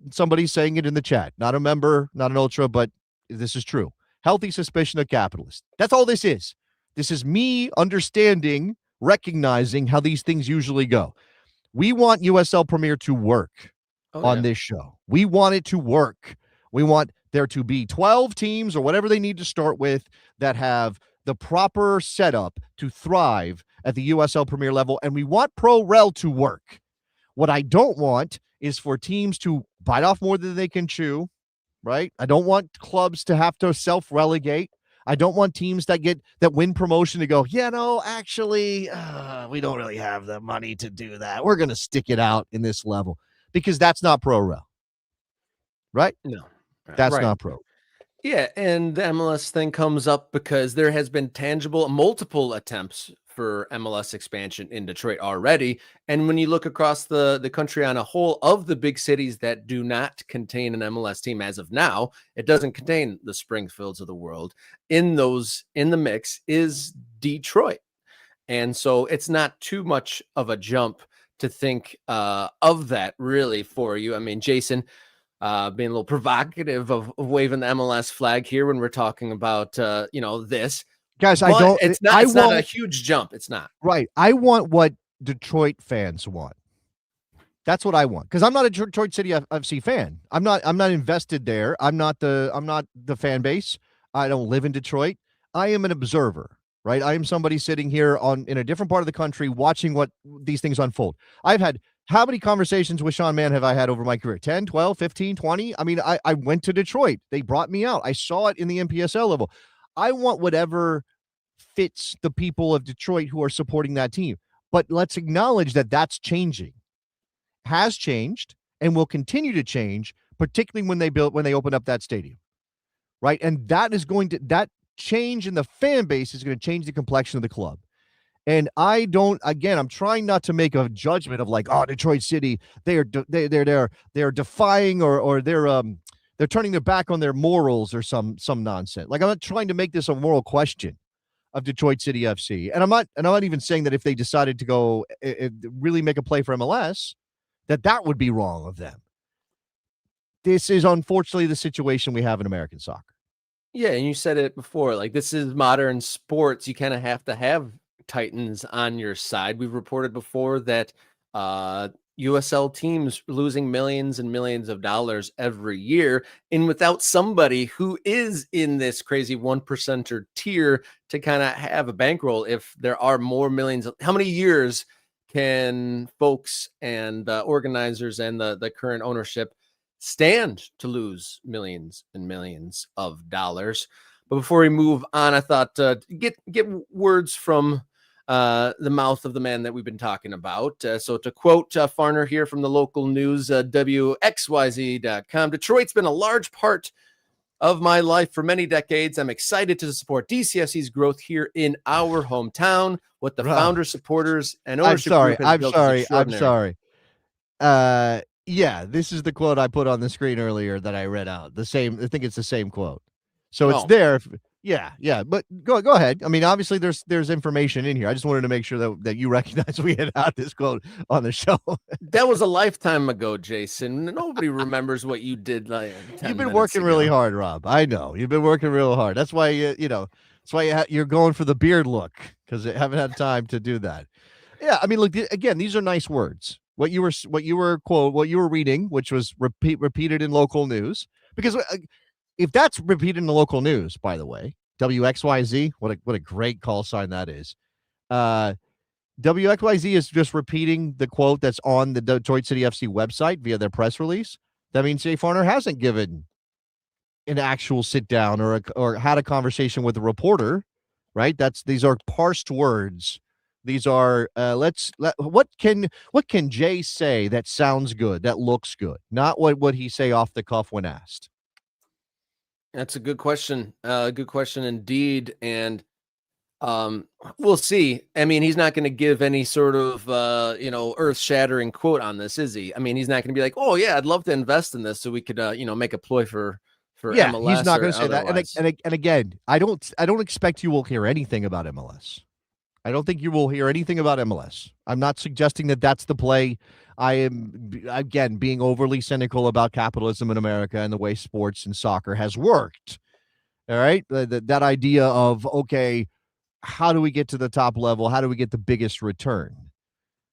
B: somebody saying it in the chat, not a member, not an ultra, but this is true. Healthy suspicion of capitalist. That's all this is. This is me understanding, recognizing how these things usually go. We want USL Premier to work on this show. We want it to work. We want there to be 12 teams or whatever they need to start with that have the proper setup to thrive at the USL Premier level. And we want Pro Rel to work. What I don't want is for teams to bite off more than they can chew, right? I don't want clubs to have to self-relegate. I don't want teams that win promotion to go, yeah, no, actually, we don't really have the money to do that. We're going to stick it out in this level because that's not Pro Rel, right?
A: No.
B: That's not pro.
A: Yeah, and the MLS thing comes up because there has been multiple attempts for MLS expansion in Detroit already. And when you look across the country on a whole of the big cities that do not contain an MLS team as of now, it doesn't contain the Springfields of the world. In the mix is Detroit. And so it's not too much of a jump to think of that really for you. I mean, Jason, being a little provocative of waving the MLS flag here when we're talking about, this.
B: Guys,
A: it's not a huge jump. It's not.
B: Right. I want what Detroit fans want. That's what I want. Because I'm not a Detroit City FC fan. I'm not invested there. I'm not the fan base. I don't live in Detroit. I am an observer. Right. I am somebody sitting here in a different part of the country watching what these things unfold. How many conversations with Sean Mann have I had over my career? 10, 12, 15, 20? I mean, I went to Detroit. They brought me out. I saw it in the NPSL level. I want whatever fits the people of Detroit who are supporting that team. But let's acknowledge that that's changing, has changed, and will continue to change, particularly when they open up that stadium. Right. And that change in the fan base is going to change the complexion of the club. And I'm trying not to make a judgment of like, oh, Detroit City, they're defying or they're turning their back on their morals or some nonsense. Like, I'm not trying to make this a moral question of Detroit City FC. And I'm not even saying that if they decided to go really make a play for MLS, that would be wrong of them. This is unfortunately the situation we have in American soccer.
A: Yeah, and you said it before, like this is modern sports. You kind of have to have Titans on your side. We've reported before that USL teams losing millions and millions of dollars every year, and without somebody who is in this crazy 1%er tier to kind of have a bankroll, if there are more millions, how many years can folks and organizers and the current ownership stand to lose millions and millions of dollars? But before we move on, I thought get words from the mouth of the man that we've been talking about. So to quote Farner here from the local news, WXYZ.com, Detroit's been a large part of my life for many decades. I'm excited to support DCFC's growth here in our hometown. What the founders, supporters, and ownership group has built is extraordinary.
B: Yeah, this is the quote I put on the screen earlier that I read out. I think it's the same quote. So it's there. Yeah, but go ahead. I mean, obviously there's information in here. I just wanted to make sure that you recognize we had this quote on the show.
A: That was a lifetime ago, Jason. Nobody remembers what you did like
B: You've
A: 10
B: been
A: minutes
B: working really
A: ago.
B: hard, Rob. I know you've been working real hard. That's why that's why you're going for the beard look because I haven't had time to do that. Yeah, I mean, look again. These are nice words. What you were reading, which was repeated in local news, because if that's repeated in the local news, by the way, WXYZ, what a great call sign that is. WXYZ is just repeating the quote that's on the Detroit City FC website via their press release. That means Jay Farner hasn't given an actual sit down or had a conversation with a reporter, right? These are parsed words. These are what can Jay say that sounds good, that looks good, not what would he say off the cuff when asked.
A: That's a good question. Good question indeed. And we'll see. I mean, he's not going to give any sort of earth-shattering quote on this, is he? I mean, he's not going to be like, "Oh yeah, I'd love to invest in this so we could make a ploy for
B: Yeah, he's
A: MLS
B: not
A: or
B: going to say that.
A: otherwise."
B: And again, I don't expect you will hear anything about MLS. I don't think you will hear anything about MLS. I'm not suggesting that that's the play. I am, again, being overly cynical about capitalism in America and the way sports and soccer has worked. All right. That idea of, okay, how do we get to the top level? How do we get the biggest return?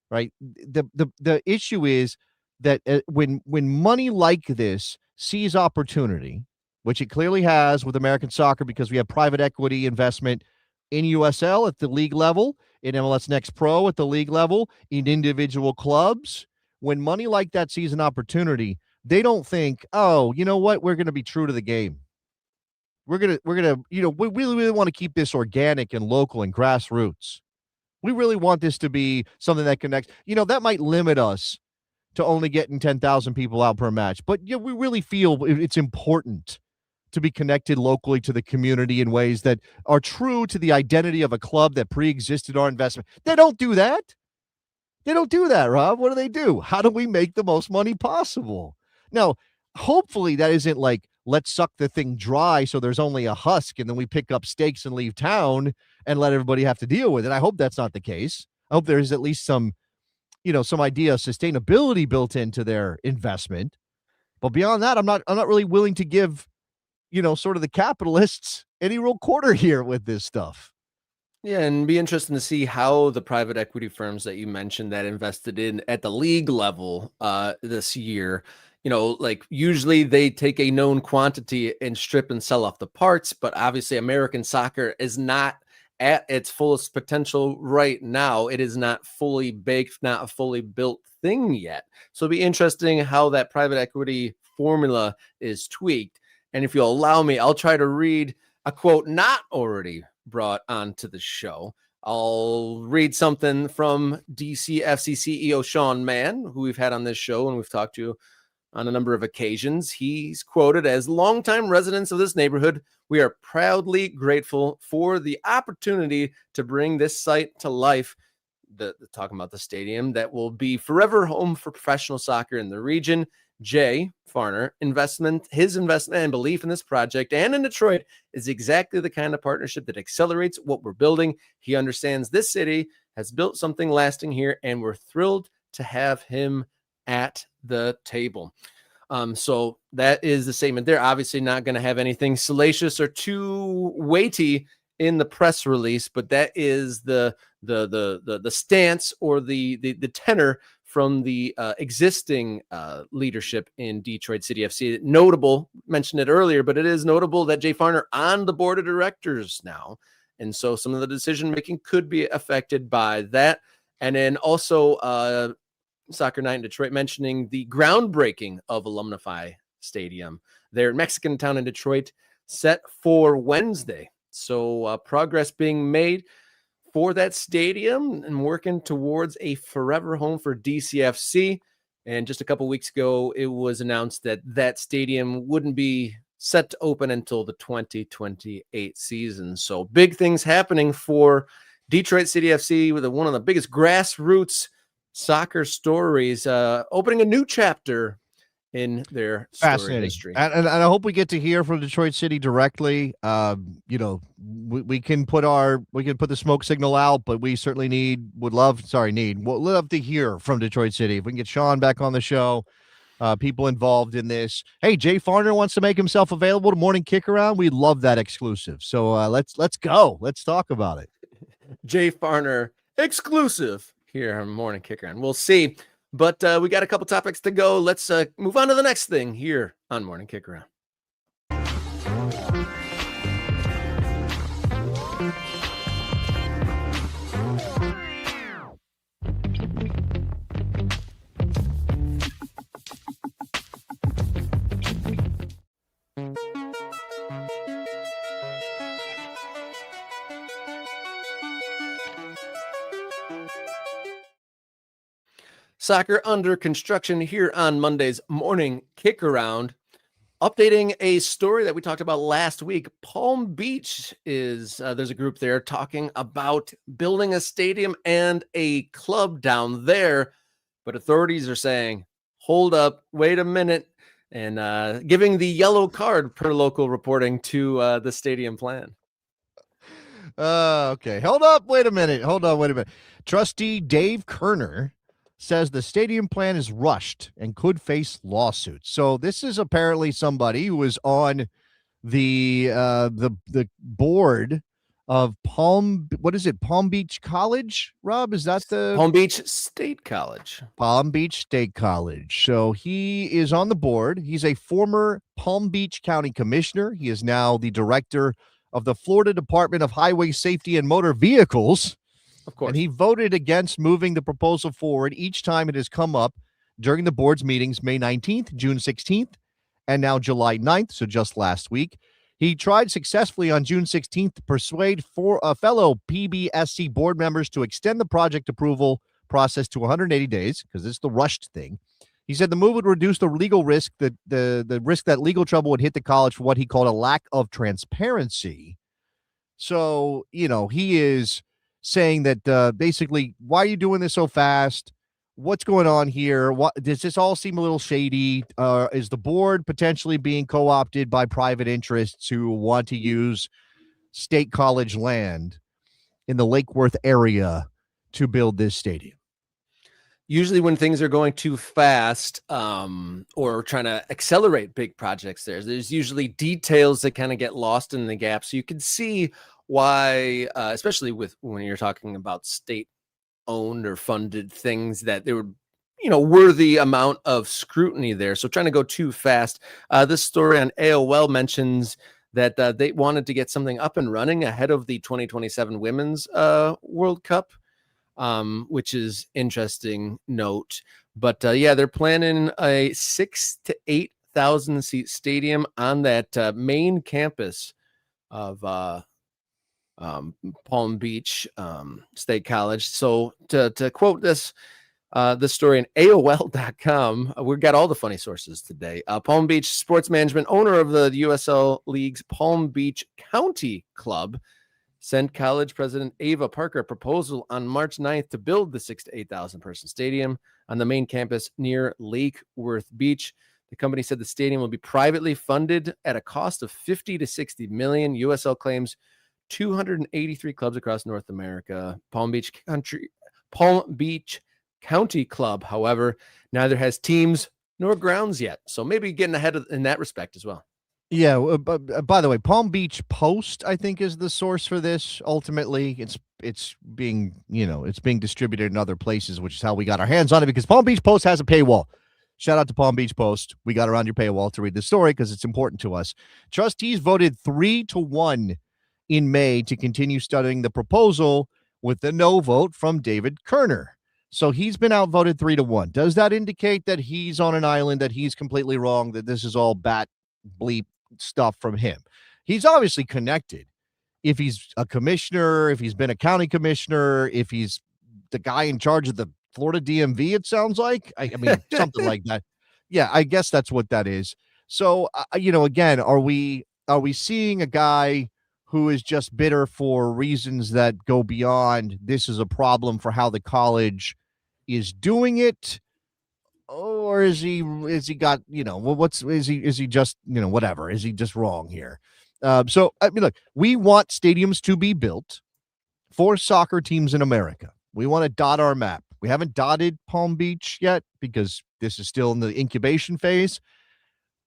B: Right. The issue is that when money like this sees opportunity, which it clearly has with American soccer, because we have private equity investment in USL at the league level, in MLS Next Pro at the league level, in individual clubs. When money like that sees an opportunity, they don't think, oh, you know what? We're going to be true to the game. We're going to, we really want to keep this organic and local and grassroots. We really want this to be something that connects. That might limit us to only getting 10,000 people out per match, but we really feel it's important to be connected locally to the community in ways that are true to the identity of a club that pre-existed our investment. They don't do that. They don't do that, Rob. What do? How do we make the most money possible? Now, hopefully that isn't like, let's suck the thing dry so there's only a husk and then we pick up stakes and leave town and let everybody have to deal with it. I hope that's not the case. I hope there's at least some idea of sustainability built into their investment. But beyond that, I'm not really willing to give sort of the capitalists any real quarter here with this stuff.
A: Yeah, and be interesting to see how the private equity firms that you mentioned that invested in at the league level this year, like usually they take a known quantity and strip and sell off the parts, but obviously American soccer is not at its fullest potential right now. It is not fully baked, not a fully built thing yet. So it'll be interesting how that private equity formula is tweaked. And if you'll allow me, I'll try to read a quote not already brought onto the show. I'll read something from DCFC CEO Sean Mann, who we've had on this show and we've talked to on a number of occasions. He's quoted as, "Longtime residents of this neighborhood, we are proudly grateful for the opportunity to bring this site to life." Talking about the stadium that will be forever home for professional soccer in the region. Jay Farner his investment and belief in this project and in Detroit is exactly the kind of partnership that accelerates what we're building. He understands this city has built something lasting here, and we're thrilled to have him at the table. So that is the statement. They're obviously not going to have anything salacious or too weighty in the press release, but that is the stance or the tenor from the existing leadership in Detroit City FC. Notable, mentioned it earlier, but it is notable that Jay Farner on the board of directors now. And so some of the decision making could be affected by that. And then also Soccer Night in Detroit mentioning the groundbreaking of Alumnify Stadium there in Mexican Town in Detroit, set for Wednesday. So progress being made for that stadium and working towards a forever home for DCFC. And just a couple weeks ago, it was announced that that stadium wouldn't be set to open until the 2028 season. So big things happening for Detroit City FC with one of the biggest grassroots soccer stories, opening a new chapter in their storied
B: Fascinating.
A: history.
B: And I hope we get to hear from Detroit City directly. We can put the smoke signal out, but we certainly would love to hear from Detroit City. If we can get Sean back on the show, people involved in this. Hey, Jay Farner wants to make himself available to Morning Kick Around. We love that exclusive. So let's go. Let's talk about it.
A: Jay Farner exclusive here on Morning Kick Around. We'll see. But we got a couple topics to go. Let's move on to the next thing here on Morning Kick Around. Soccer under construction here on Monday's Morning Kick Around. Updating a story that we talked about last week. Palm Beach is, there's a group there talking about building a stadium and a club down there. But authorities are saying, hold up, wait a minute, and giving the yellow card per local reporting to the stadium plan.
B: Okay. Hold up. Wait a minute. Trustee Dave Kerner says the stadium plan is rushed and could face lawsuits. So this is apparently somebody who was on the board of Palm Beach College, Rob? Is that the
A: Palm Beach State College?
B: Palm Beach State College. So he is on the board. He's a former Palm Beach County Commissioner. He is now the director of the Florida Department of Highway Safety and Motor Vehicles.
A: Of course.
B: And he voted against moving the proposal forward each time it has come up during the board's meetings, May 19th, June 16th, and now July 9th, so just last week. He tried successfully on June 16th to persuade fellow PBSC board members to extend the project approval process to 180 days, because it's the rushed thing. He said the move would reduce the legal risk, the risk that legal trouble would hit the college for what he called a lack of transparency. So, he is saying that basically, why are you doing this so fast? What's going on here? What does this all seem a little shady? Is the board potentially being co-opted by private interests who want to use state college land in the Lake Worth area to build this stadium?
A: Usually when things are going too fast or trying to accelerate big projects, there's usually details that kind of get lost in the gap. So you can see why, especially when you're talking about state-owned or funded things, that there would, worthy amount of scrutiny there. So trying to go too fast. This story on AOL mentions that they wanted to get something up and running ahead of the 2027 Women's World Cup, which is interesting note. But they're planning a 6,000 to 8,000 seat stadium on that main campus of Palm Beach State College. So to quote this story in AOL.com, we've got all the funny sources today. Palm Beach Sports Management, owner of the USL League's Palm Beach County Club, sent college president Ava Parker a proposal on March 9th to build the 6,000 to 8,000 person stadium on the main campus near Lake Worth Beach. The company said the stadium will be privately funded at a cost of 50 to 60 million. USL claims 283 clubs across North America. Palm Beach County Club, however, neither has teams nor grounds yet. So maybe getting ahead in that respect as well.
B: Yeah. By the way, Palm Beach Post, I think, is the source for this. Ultimately, it's being distributed in other places, which is how we got our hands on it, because Palm Beach Post has a paywall. Shout out to Palm Beach Post. We got around your paywall to read the story because it's important to us. Trustees voted 3-1 in May to continue studying the proposal, with the no vote from David Kerner. So he's been outvoted 3-1. Does that indicate that he's on an island, that he's completely wrong, that this is all bat bleep stuff from him? He's obviously connected. If he's a commissioner, if he's been a county commissioner, if he's the guy in charge of the Florida DMV, it sounds like. I mean, something like that. Yeah, I guess that's what that is. So, again, are we seeing a guy who is just bitter for reasons that go beyond this is a problem for how the college is doing it? Oh, or is he got, is he just, whatever, is he just wrong here? So I mean, look, we want stadiums to be built for soccer teams in America. We want to dot our map. We haven't dotted Palm Beach yet because this is still in the incubation phase.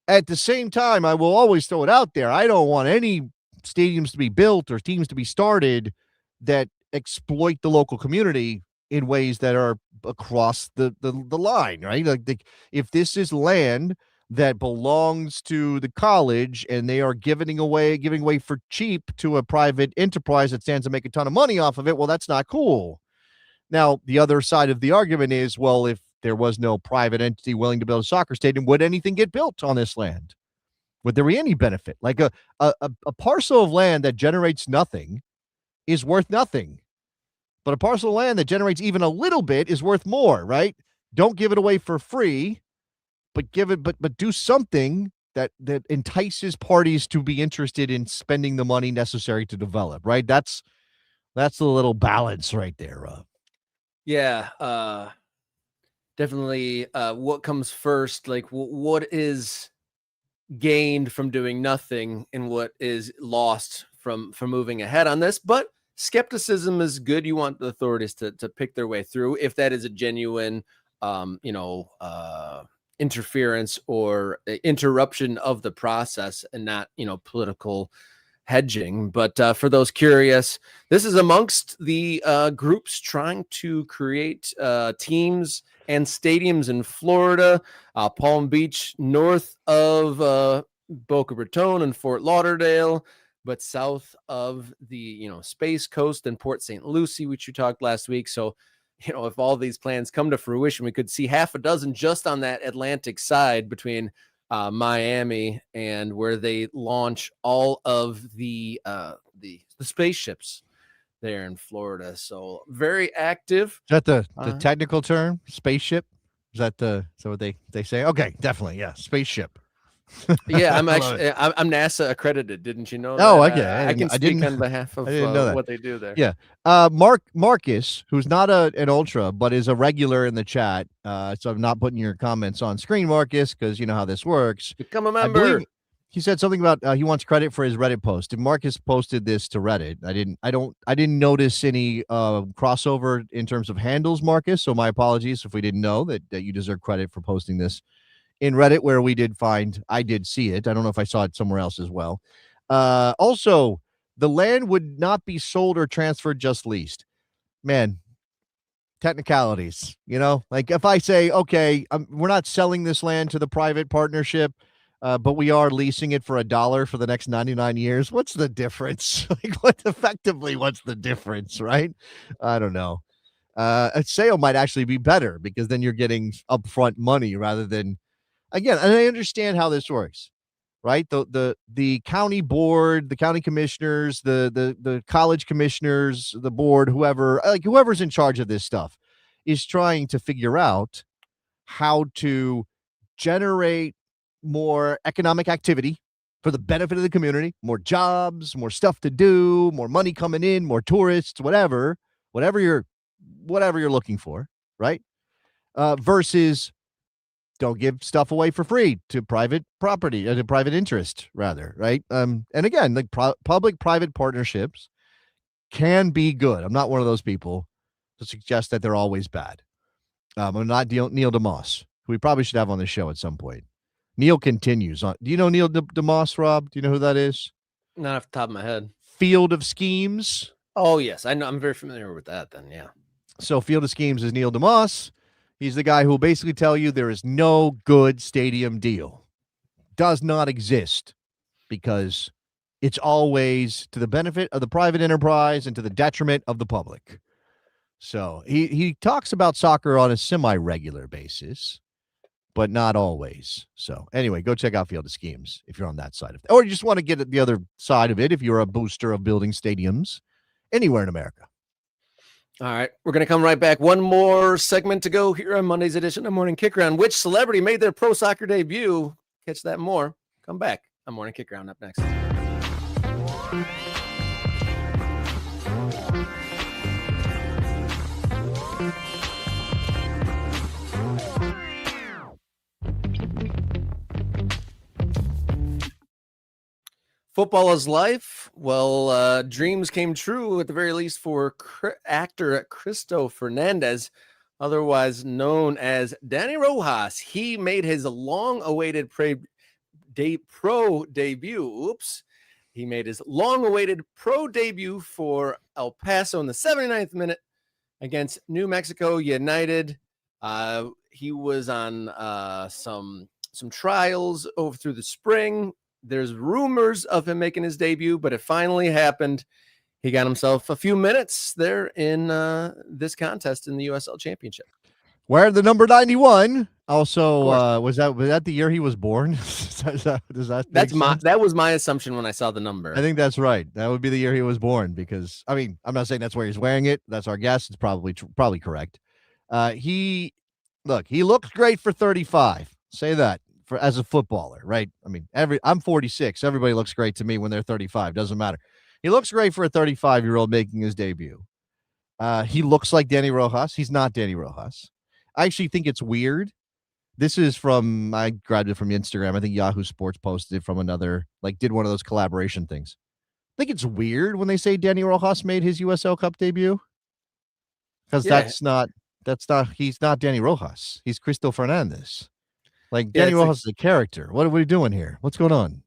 B: At the same time, I will always throw it out there. I don't want any stadiums to be built or teams to be started that exploit the local community in ways that are across the line, right? Like if this is land that belongs to the college and they are giving away for cheap to a private enterprise that stands to make a ton of money off of it, well, that's not cool. Now, the other side of the argument is, well, if there was no private entity willing to build a soccer stadium, would anything get built on this land? Would there be any benefit? Like a parcel of land that generates nothing is worth nothing. But a parcel of land that generates even a little bit is worth more, right? Don't give it away for free, but do something that entices parties to be interested in spending the money necessary to develop, right? That's the little balance right there, Rob.
A: Yeah, definitely. What comes first? Like, what is gained from doing nothing, and what is lost from moving ahead on this? But skepticism is good. You want the authorities to pick their way through if that is a genuine, interference or interruption of the process, and not political hedging. But for those curious, this is amongst the groups trying to create teams and stadiums in Florida, Palm Beach, north of Boca Raton and Fort Lauderdale, but south of the Space Coast and Port St. Lucie, which you talked last week. So if all these plans come to fruition, we could see half a dozen just on that Atlantic side between Miami and where they launch all of the spaceships there in Florida. So very active.
B: Is that the technical term, spaceship? Is that what they say? Okay, definitely, yeah, spaceship.
A: Yeah, I'm actually I'm NASA accredited. Didn't you know?
B: Oh,
A: that?
B: okay.
A: I can speak on behalf of what they do there.
B: Yeah. Marcus, who's not an ultra, but is a regular in the chat. So I'm not putting your comments on screen, Marcus, because you know how this works.
A: Become a member.
B: He said something about he wants credit for his Reddit post. And Marcus posted this to Reddit. I didn't notice any crossover in terms of handles, Marcus. So my apologies if we didn't know that you deserve credit for posting this in Reddit, where I did see it. I don't know if I saw it somewhere else as well. Also, the land would not be sold or transferred, just leased. Man, technicalities, like if I say, okay, we're not selling this land to the private partnership, but we are leasing it for $1 for the next 99 years. What's the difference? What's the difference, right? I don't know. A sale might actually be better because then you're getting upfront money rather than, again, and I understand how this works, right? The county board, the county commissioners, the college commissioners, the board, whoever's in charge of this stuff is trying to figure out how to generate more economic activity for the benefit of the community, more jobs, more stuff to do, more money coming in, more tourists, whatever you're looking for, right? Versus don't give stuff away for free to private property, to private interest, rather, right? And again, like public-private partnerships can be good. I'm not one of those people to suggest that they're always bad. I'm not Neil DeMoss, who we probably should have on the show at some point. Neil continues on. Do you know Neil DeMoss, Rob? Do you know who that is?
A: Not off the top of my head.
B: Field of Schemes.
A: Oh, yes. I know. I'm very familiar with that then, yeah.
B: So Field of Schemes is Neil DeMoss. He's the guy who will basically tell you there is no good stadium deal. Does not exist because it's always to the benefit of the private enterprise and to the detriment of the public. So he talks about soccer on a semi-regular basis, but not always. So anyway, go check out Field of Schemes if you're on that side of it. Or you just want to get at the other side of it if you're a booster of building stadiums anywhere in America.
A: All right, we're going to come right back. One more segment to go here on Monday's edition of Morning Kick Round. Which celebrity made their pro soccer debut? Catch that and more. Come back on Morning Kick Round up next. Football is life. Well, dreams came true at the very least for actor Cristo Fernandez, otherwise known as Danny Rojas. He made his long-awaited pro debut. Oops. He made his long-awaited pro debut for El Paso in the 79th minute against New Mexico United. He was on some trials over through the spring. There's rumors of him making his debut, but it finally happened. He got himself a few minutes there in this contest in the USL Championship.
B: Wearing the number 91. Also, was that the year he was born? That
A: was my assumption when I saw the number.
B: I think that's right. That would be the year he was born because, I mean, I'm not saying that's where he's wearing it. That's our guess. It's probably correct. He looks great for 35. Say that. As a footballer, right? I mean, I'm 46. Everybody looks great to me when they're 35. Doesn't matter. He looks great for a 35-year-old making his debut. He looks like Danny Rojas. He's not Danny Rojas. I actually think it's weird. This is I grabbed it from Instagram. I think Yahoo Sports posted it from did one of those collaboration things. I think it's weird when they say Danny Rojas made his USL Cup debut. Because he's not Danny Rojas. He's Cristo Fernandez. Like, Danny Rojas is a character. What are we doing here? What's going on?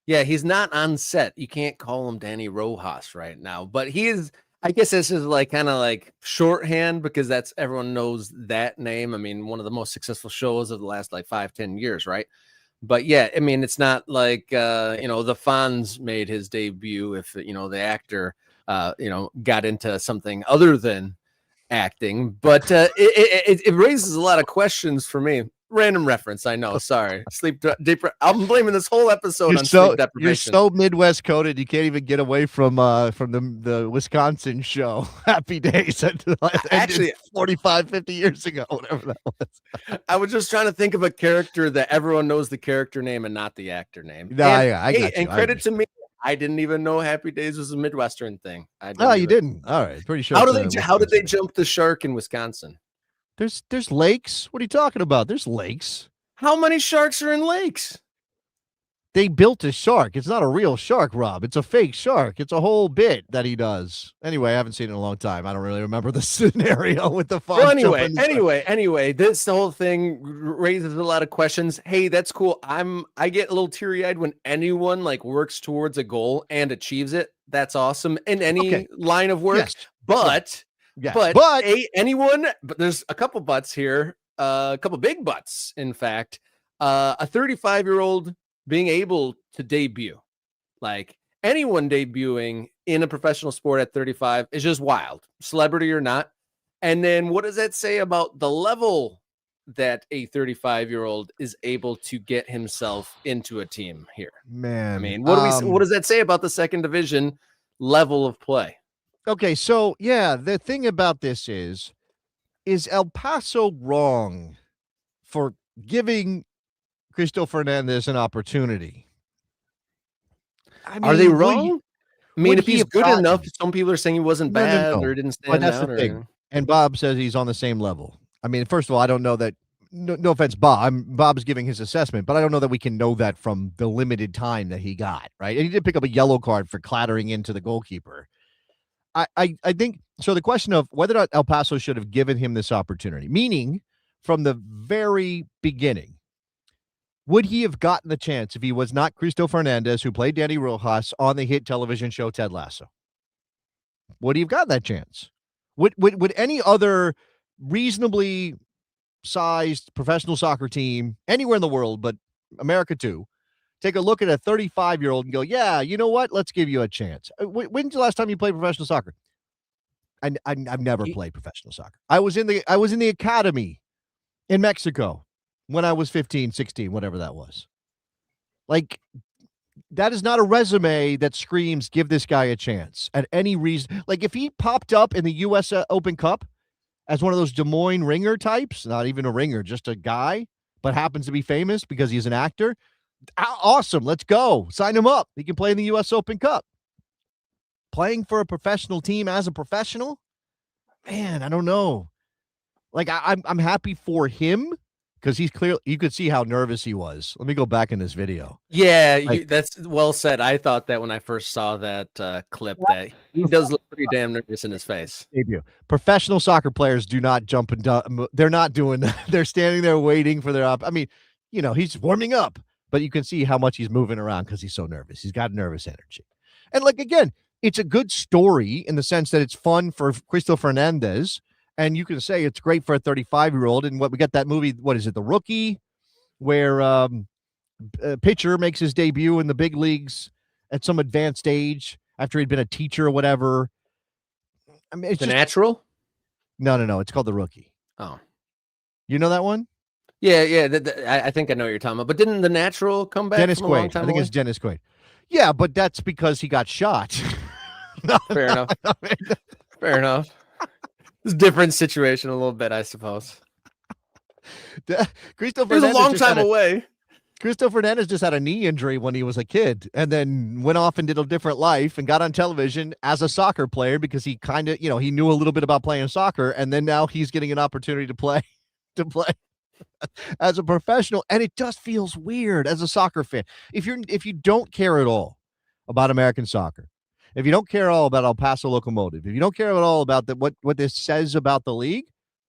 A: Yeah, he's not on set. You can't call him Danny Rojas right now. But he is, I guess this is kind of shorthand because everyone knows that name. I mean, one of the most successful shows of the last 5-10 years, right? But yeah, I mean, it's not like, the Fonz made his debut if, the actor, got into something other than acting. But it raises a lot of questions for me. Random reference, I know. Sorry. Sleep deeper. I'm blaming this whole episode on sleep deprivation.
B: You're so Midwest coded, you can't even get away from the Wisconsin show. Happy Days. Actually, 45, 50 years ago, whatever that was.
A: I was just trying to think of a character that everyone knows the character name and not the actor name.
B: No, I got you.
A: And credit to me, I didn't even know Happy Days was a Midwestern thing.
B: You didn't? All right, pretty sure.
A: How did they jump the shark in Wisconsin?
B: There's lakes. What are you talking about? There's lakes.
A: How many sharks are in lakes?
B: They built a shark. It's not a real shark, Rob. It's a fake shark. It's a whole bit that he does. Anyway, I haven't seen it in a long time. I don't really remember the scenario with the fun.
A: Well, anyway, this whole thing raises a lot of questions. Hey, that's cool. I get a little teary-eyed when anyone works towards a goal and achieves it. That's awesome in any line of work.
B: Yes.
A: But
B: yes.
A: But there's a couple buts here, a couple big buts, in fact. A 35-year-old being able to debut, anyone debuting in a professional sport at 35 is just wild, celebrity or not. And then what does that say about the level that a 35-year-old is able to get himself into a team here?
B: Man,
A: I mean, what does that say about the second division level of play?
B: Okay, so yeah, the thing about this is El Paso wrong for giving Cristo Fernandez an opportunity?
A: Are they wrong? If he's good enough, some people are saying he wasn't bad or didn't stand out.
B: The thing. And Bob says he's on the same level. I mean, first of all, I don't know that. No offense, Bob. Bob's giving his assessment, but I don't know that we can know that from the limited time that he got, right? And he did pick up a yellow card for clattering into the goalkeeper. I think so. The question of whether or not El Paso should have given him this opportunity, meaning from the very beginning, would he have gotten the chance if he was not Cristo Fernandez, who played Danny Rojas on the hit television show Ted Lasso? Would he have gotten that chance? Would any other reasonably sized professional soccer team anywhere in the world, but America too, take a look at a 35-year-old and go, yeah, you know what? Let's give you a chance. When's the last time you played professional soccer? I've never played professional soccer. I was in the academy in Mexico when I was 15, 16, whatever that was. That is not a resume that screams, give this guy a chance at any reason. If he popped up in the US Open Cup as one of those Des Moines ringer types, not even a ringer, just a guy, but happens to be famous because he's an actor, awesome. Let's go. Sign him up. He can play in the US Open Cup. Playing for a professional team as a professional, man, I don't know. I'm happy for him, because he's clear. You could see how nervous he was. Let me go back in this video.
A: Yeah,
B: Like,
A: that's well said. I thought that when I first saw that clip that he does look pretty damn nervous in his face.
B: debut. Professional soccer players do not jump and they're not doing that. They're standing there waiting for their I mean, he's warming up, but you can see how much he's moving around because he's so nervous. He's got nervous energy. And like again, it's a good story in the sense that it's fun for Cristo Fernandez. And you can say it's great for a 35-year-old. And what we got that movie, what is it, The Rookie, where a pitcher makes his debut in the big leagues at some advanced age after he'd been a teacher or whatever. I mean, it's
A: The Natural?
B: No. It's called The Rookie.
A: Oh.
B: You know that one?
A: Yeah. I think I know what you're talking about. But didn't The Natural come back
B: Dennis
A: from a long
B: Quaid.
A: time
B: I think
A: away?
B: it's Dennis Quaid. Yeah, but that's because he got shot.
A: Fair enough. Fair enough. It's a different situation a little bit, I suppose.
B: Cristo
A: It was a long time away.
B: Cristo Fernandez just had a knee injury when he was a kid and then went off and did a different life and got on television as a soccer player because he kind of, he knew a little bit about playing soccer. And then now he's getting an opportunity to play as a professional. And it just feels weird as a soccer fan. If you don't care at all about American soccer, if you don't care at all about El Paso Locomotive, if you don't care at all about what this says about the league,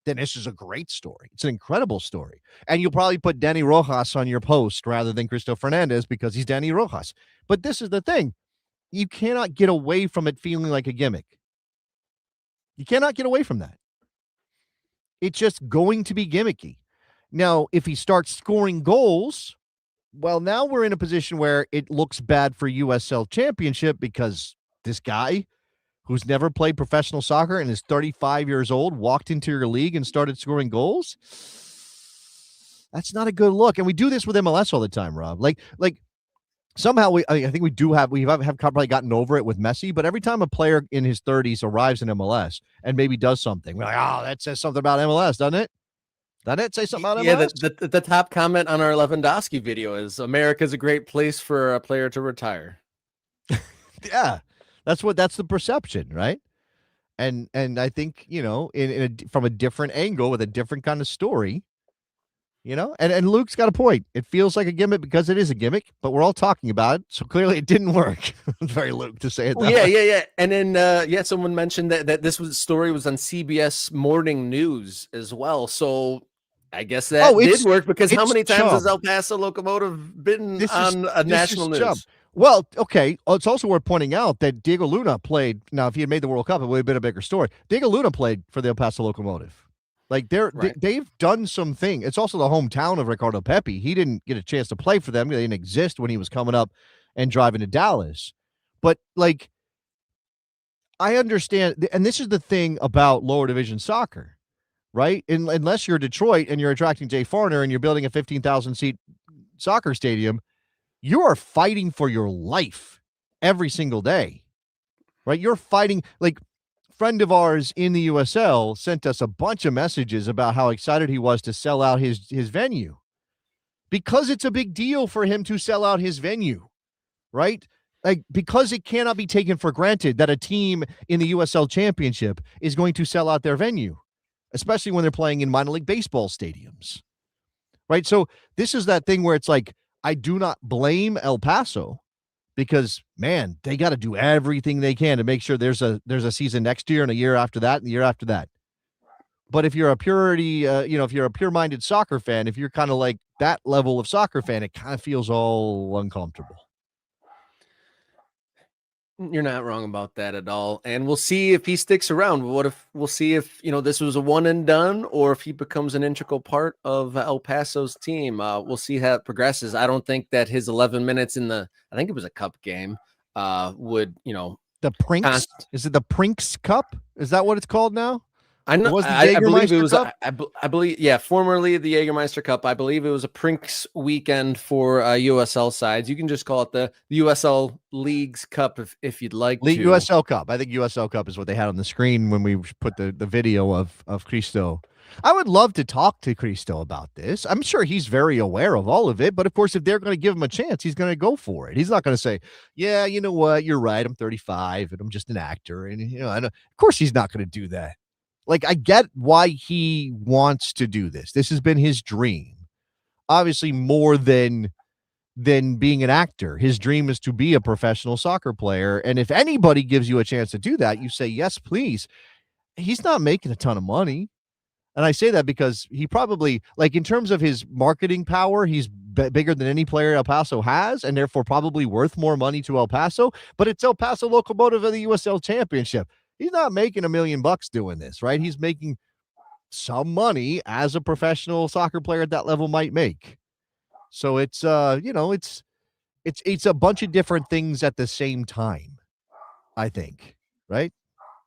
B: then this is a great story. It's an incredible story. And you'll probably put Danny Rojas on your post rather than Cristo Fernandez because he's Danny Rojas. But this is the thing. You cannot get away from it feeling like a gimmick. You cannot get away from that. It's just going to be gimmicky. Now, if he starts scoring goals, well, now we're in a position where it looks bad for USL Championship because this guy who's never played professional soccer and is 35 years old walked into your league and started scoring goals. That's not a good look. And we do this with MLS all the time, Rob. Like somehow I think we have probably gotten over it with Messi, but every time a player in his 30s arrives in MLS and maybe does something, we're like, oh, that says something about MLS, doesn't it? Doesn't it say something about MLS?
A: Yeah, the top comment on our Lewandowski video is America's a great place for a player to retire.
B: Yeah. That's the perception, right? And I think, from a different angle with a different kind of story, and Luke's got a point. It feels like a gimmick because it is a gimmick, but we're all talking about it. So clearly it didn't work. It's very Luke to say it.
A: Yeah. And then, someone mentioned that this story was on CBS Morning News as well. So I guess that did work because how many times has El Paso Locomotive been on a national news?
B: Chum. Well, okay. It's also worth pointing out that Diego Luna played. Now, if he had made the World Cup, it would have been a bigger story. Diego Luna played for the El Paso Locomotive. Like they've done something. It's also the hometown of Ricardo Pepi. He didn't get a chance to play for them. They didn't exist when he was coming up and driving to Dallas. But I understand, and this is the thing about lower division soccer, right? Unless you're Detroit and you're attracting Jay Farner and you're building a 15,000 seat soccer stadium, you are fighting for your life every single day, right? You're fighting. Friend of ours in the USL sent us a bunch of messages about how excited he was to sell out his venue because it's a big deal for him to sell out his venue, right? Because it cannot be taken for granted that a team in the USL Championship is going to sell out their venue, especially when they're playing in minor league baseball stadiums, right? So this is that thing where it's like, I do not blame El Paso because, man, they got to do everything they can to make sure there's a season next year and a year after that and the year after that. But if you're a if you're a pure-minded soccer fan, if you're kind of like that level of soccer fan, it kind of feels all uncomfortable.
A: You're not wrong about that at all. And we'll see if he sticks around. We'll see if, this was a one and done or if he becomes an integral part of El Paso's team. We'll see how it progresses. I don't think that his 11 minutes I think it was a cup game, would,
B: the Prinks. Is it the Prinks Cup? Is that what it's called now?
A: I know. I believe it was. I believe, yeah. Formerly the Jägermeister Cup. I believe it was a Prinks weekend for USL sides. You can just call it the USL Leagues Cup if you'd like to.
B: USL Cup. I think USL Cup is what they had on the screen when we put the video of Cristo. I would love to talk to Cristo about this. I'm sure he's very aware of all of it, but of course, if they're going to give him a chance, he's going to go for it. He's not going to say, "Yeah, you know what? You're right. I'm 35 and I'm just an actor." And of course, he's not going to do that. I get why he wants to do this. This has been his dream. obviously more than being an actor. His dream is to be a professional soccer player. And if anybody gives you a chance to do that, you say, yes, please. He's not making a ton of money. And I say that because he probably, like, in terms of his marketing power, he's bigger than any player El Paso has, and therefore probably worth more money to El Paso. But it's El Paso Locomotive of the USL Championship. He's not making $1 million doing this, right? He's making some money as a professional soccer player at that level might make. So it's it's a bunch of different things at the same time, I think, right?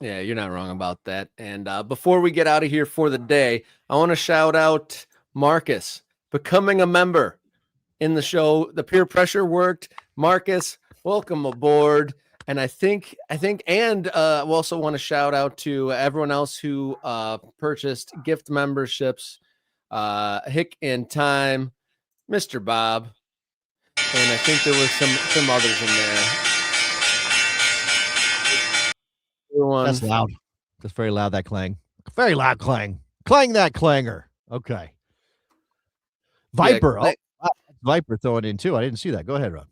A: Yeah, you're not wrong about that. And before we get out of here for the day, I want to shout out Marcus becoming a member in the show. The peer pressure worked. Marcus, welcome aboard. And I think, and we also want to shout out to everyone else who purchased gift memberships. Hick and Time, Mr. Bob, and I think there was some others in there. Everyone.
B: That's loud. That's very loud, that clang. Very loud clang. Clang that clanger. Okay. Viper. Yeah, Viper throwing in too. I didn't see that. Go ahead, Ron.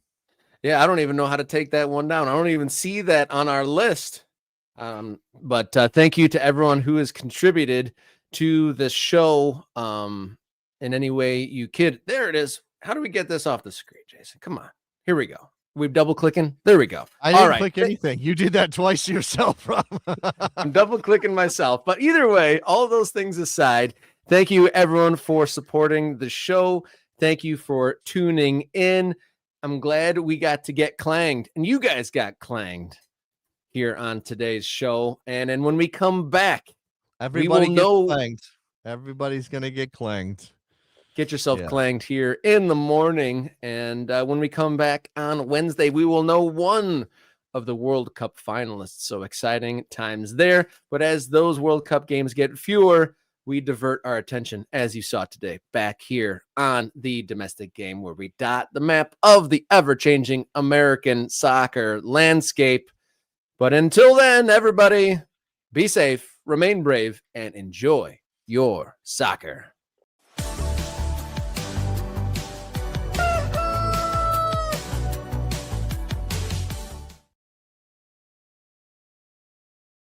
A: Yeah, I don't even know how to take that one down. I don't even see that on our list. But thank you to everyone who has contributed to the show in any way you could. There it is. How do we get this off the screen, Jason? Come on. Here we go. We're double clicking. There we go.
B: I didn't click anything. You did that twice yourself, Rob.
A: I'm double clicking myself. But either way, all those things aside, thank you everyone for supporting the show. Thank you for tuning in. I'm glad we got to get clanged, and you guys got clanged here on today's show. And then when we come back,
B: everybody gets clanged. Everybody's gonna get clanged.
A: Get yourself clanged here in the morning. And when we come back on Wednesday, we will know one of the World Cup finalists. So exciting times there. But as those World Cup games get fewer, we divert our attention, as you saw today, back here on the domestic game, where we dot the map of the ever-changing American soccer landscape. But until then, everybody, be safe, remain brave, and enjoy your soccer.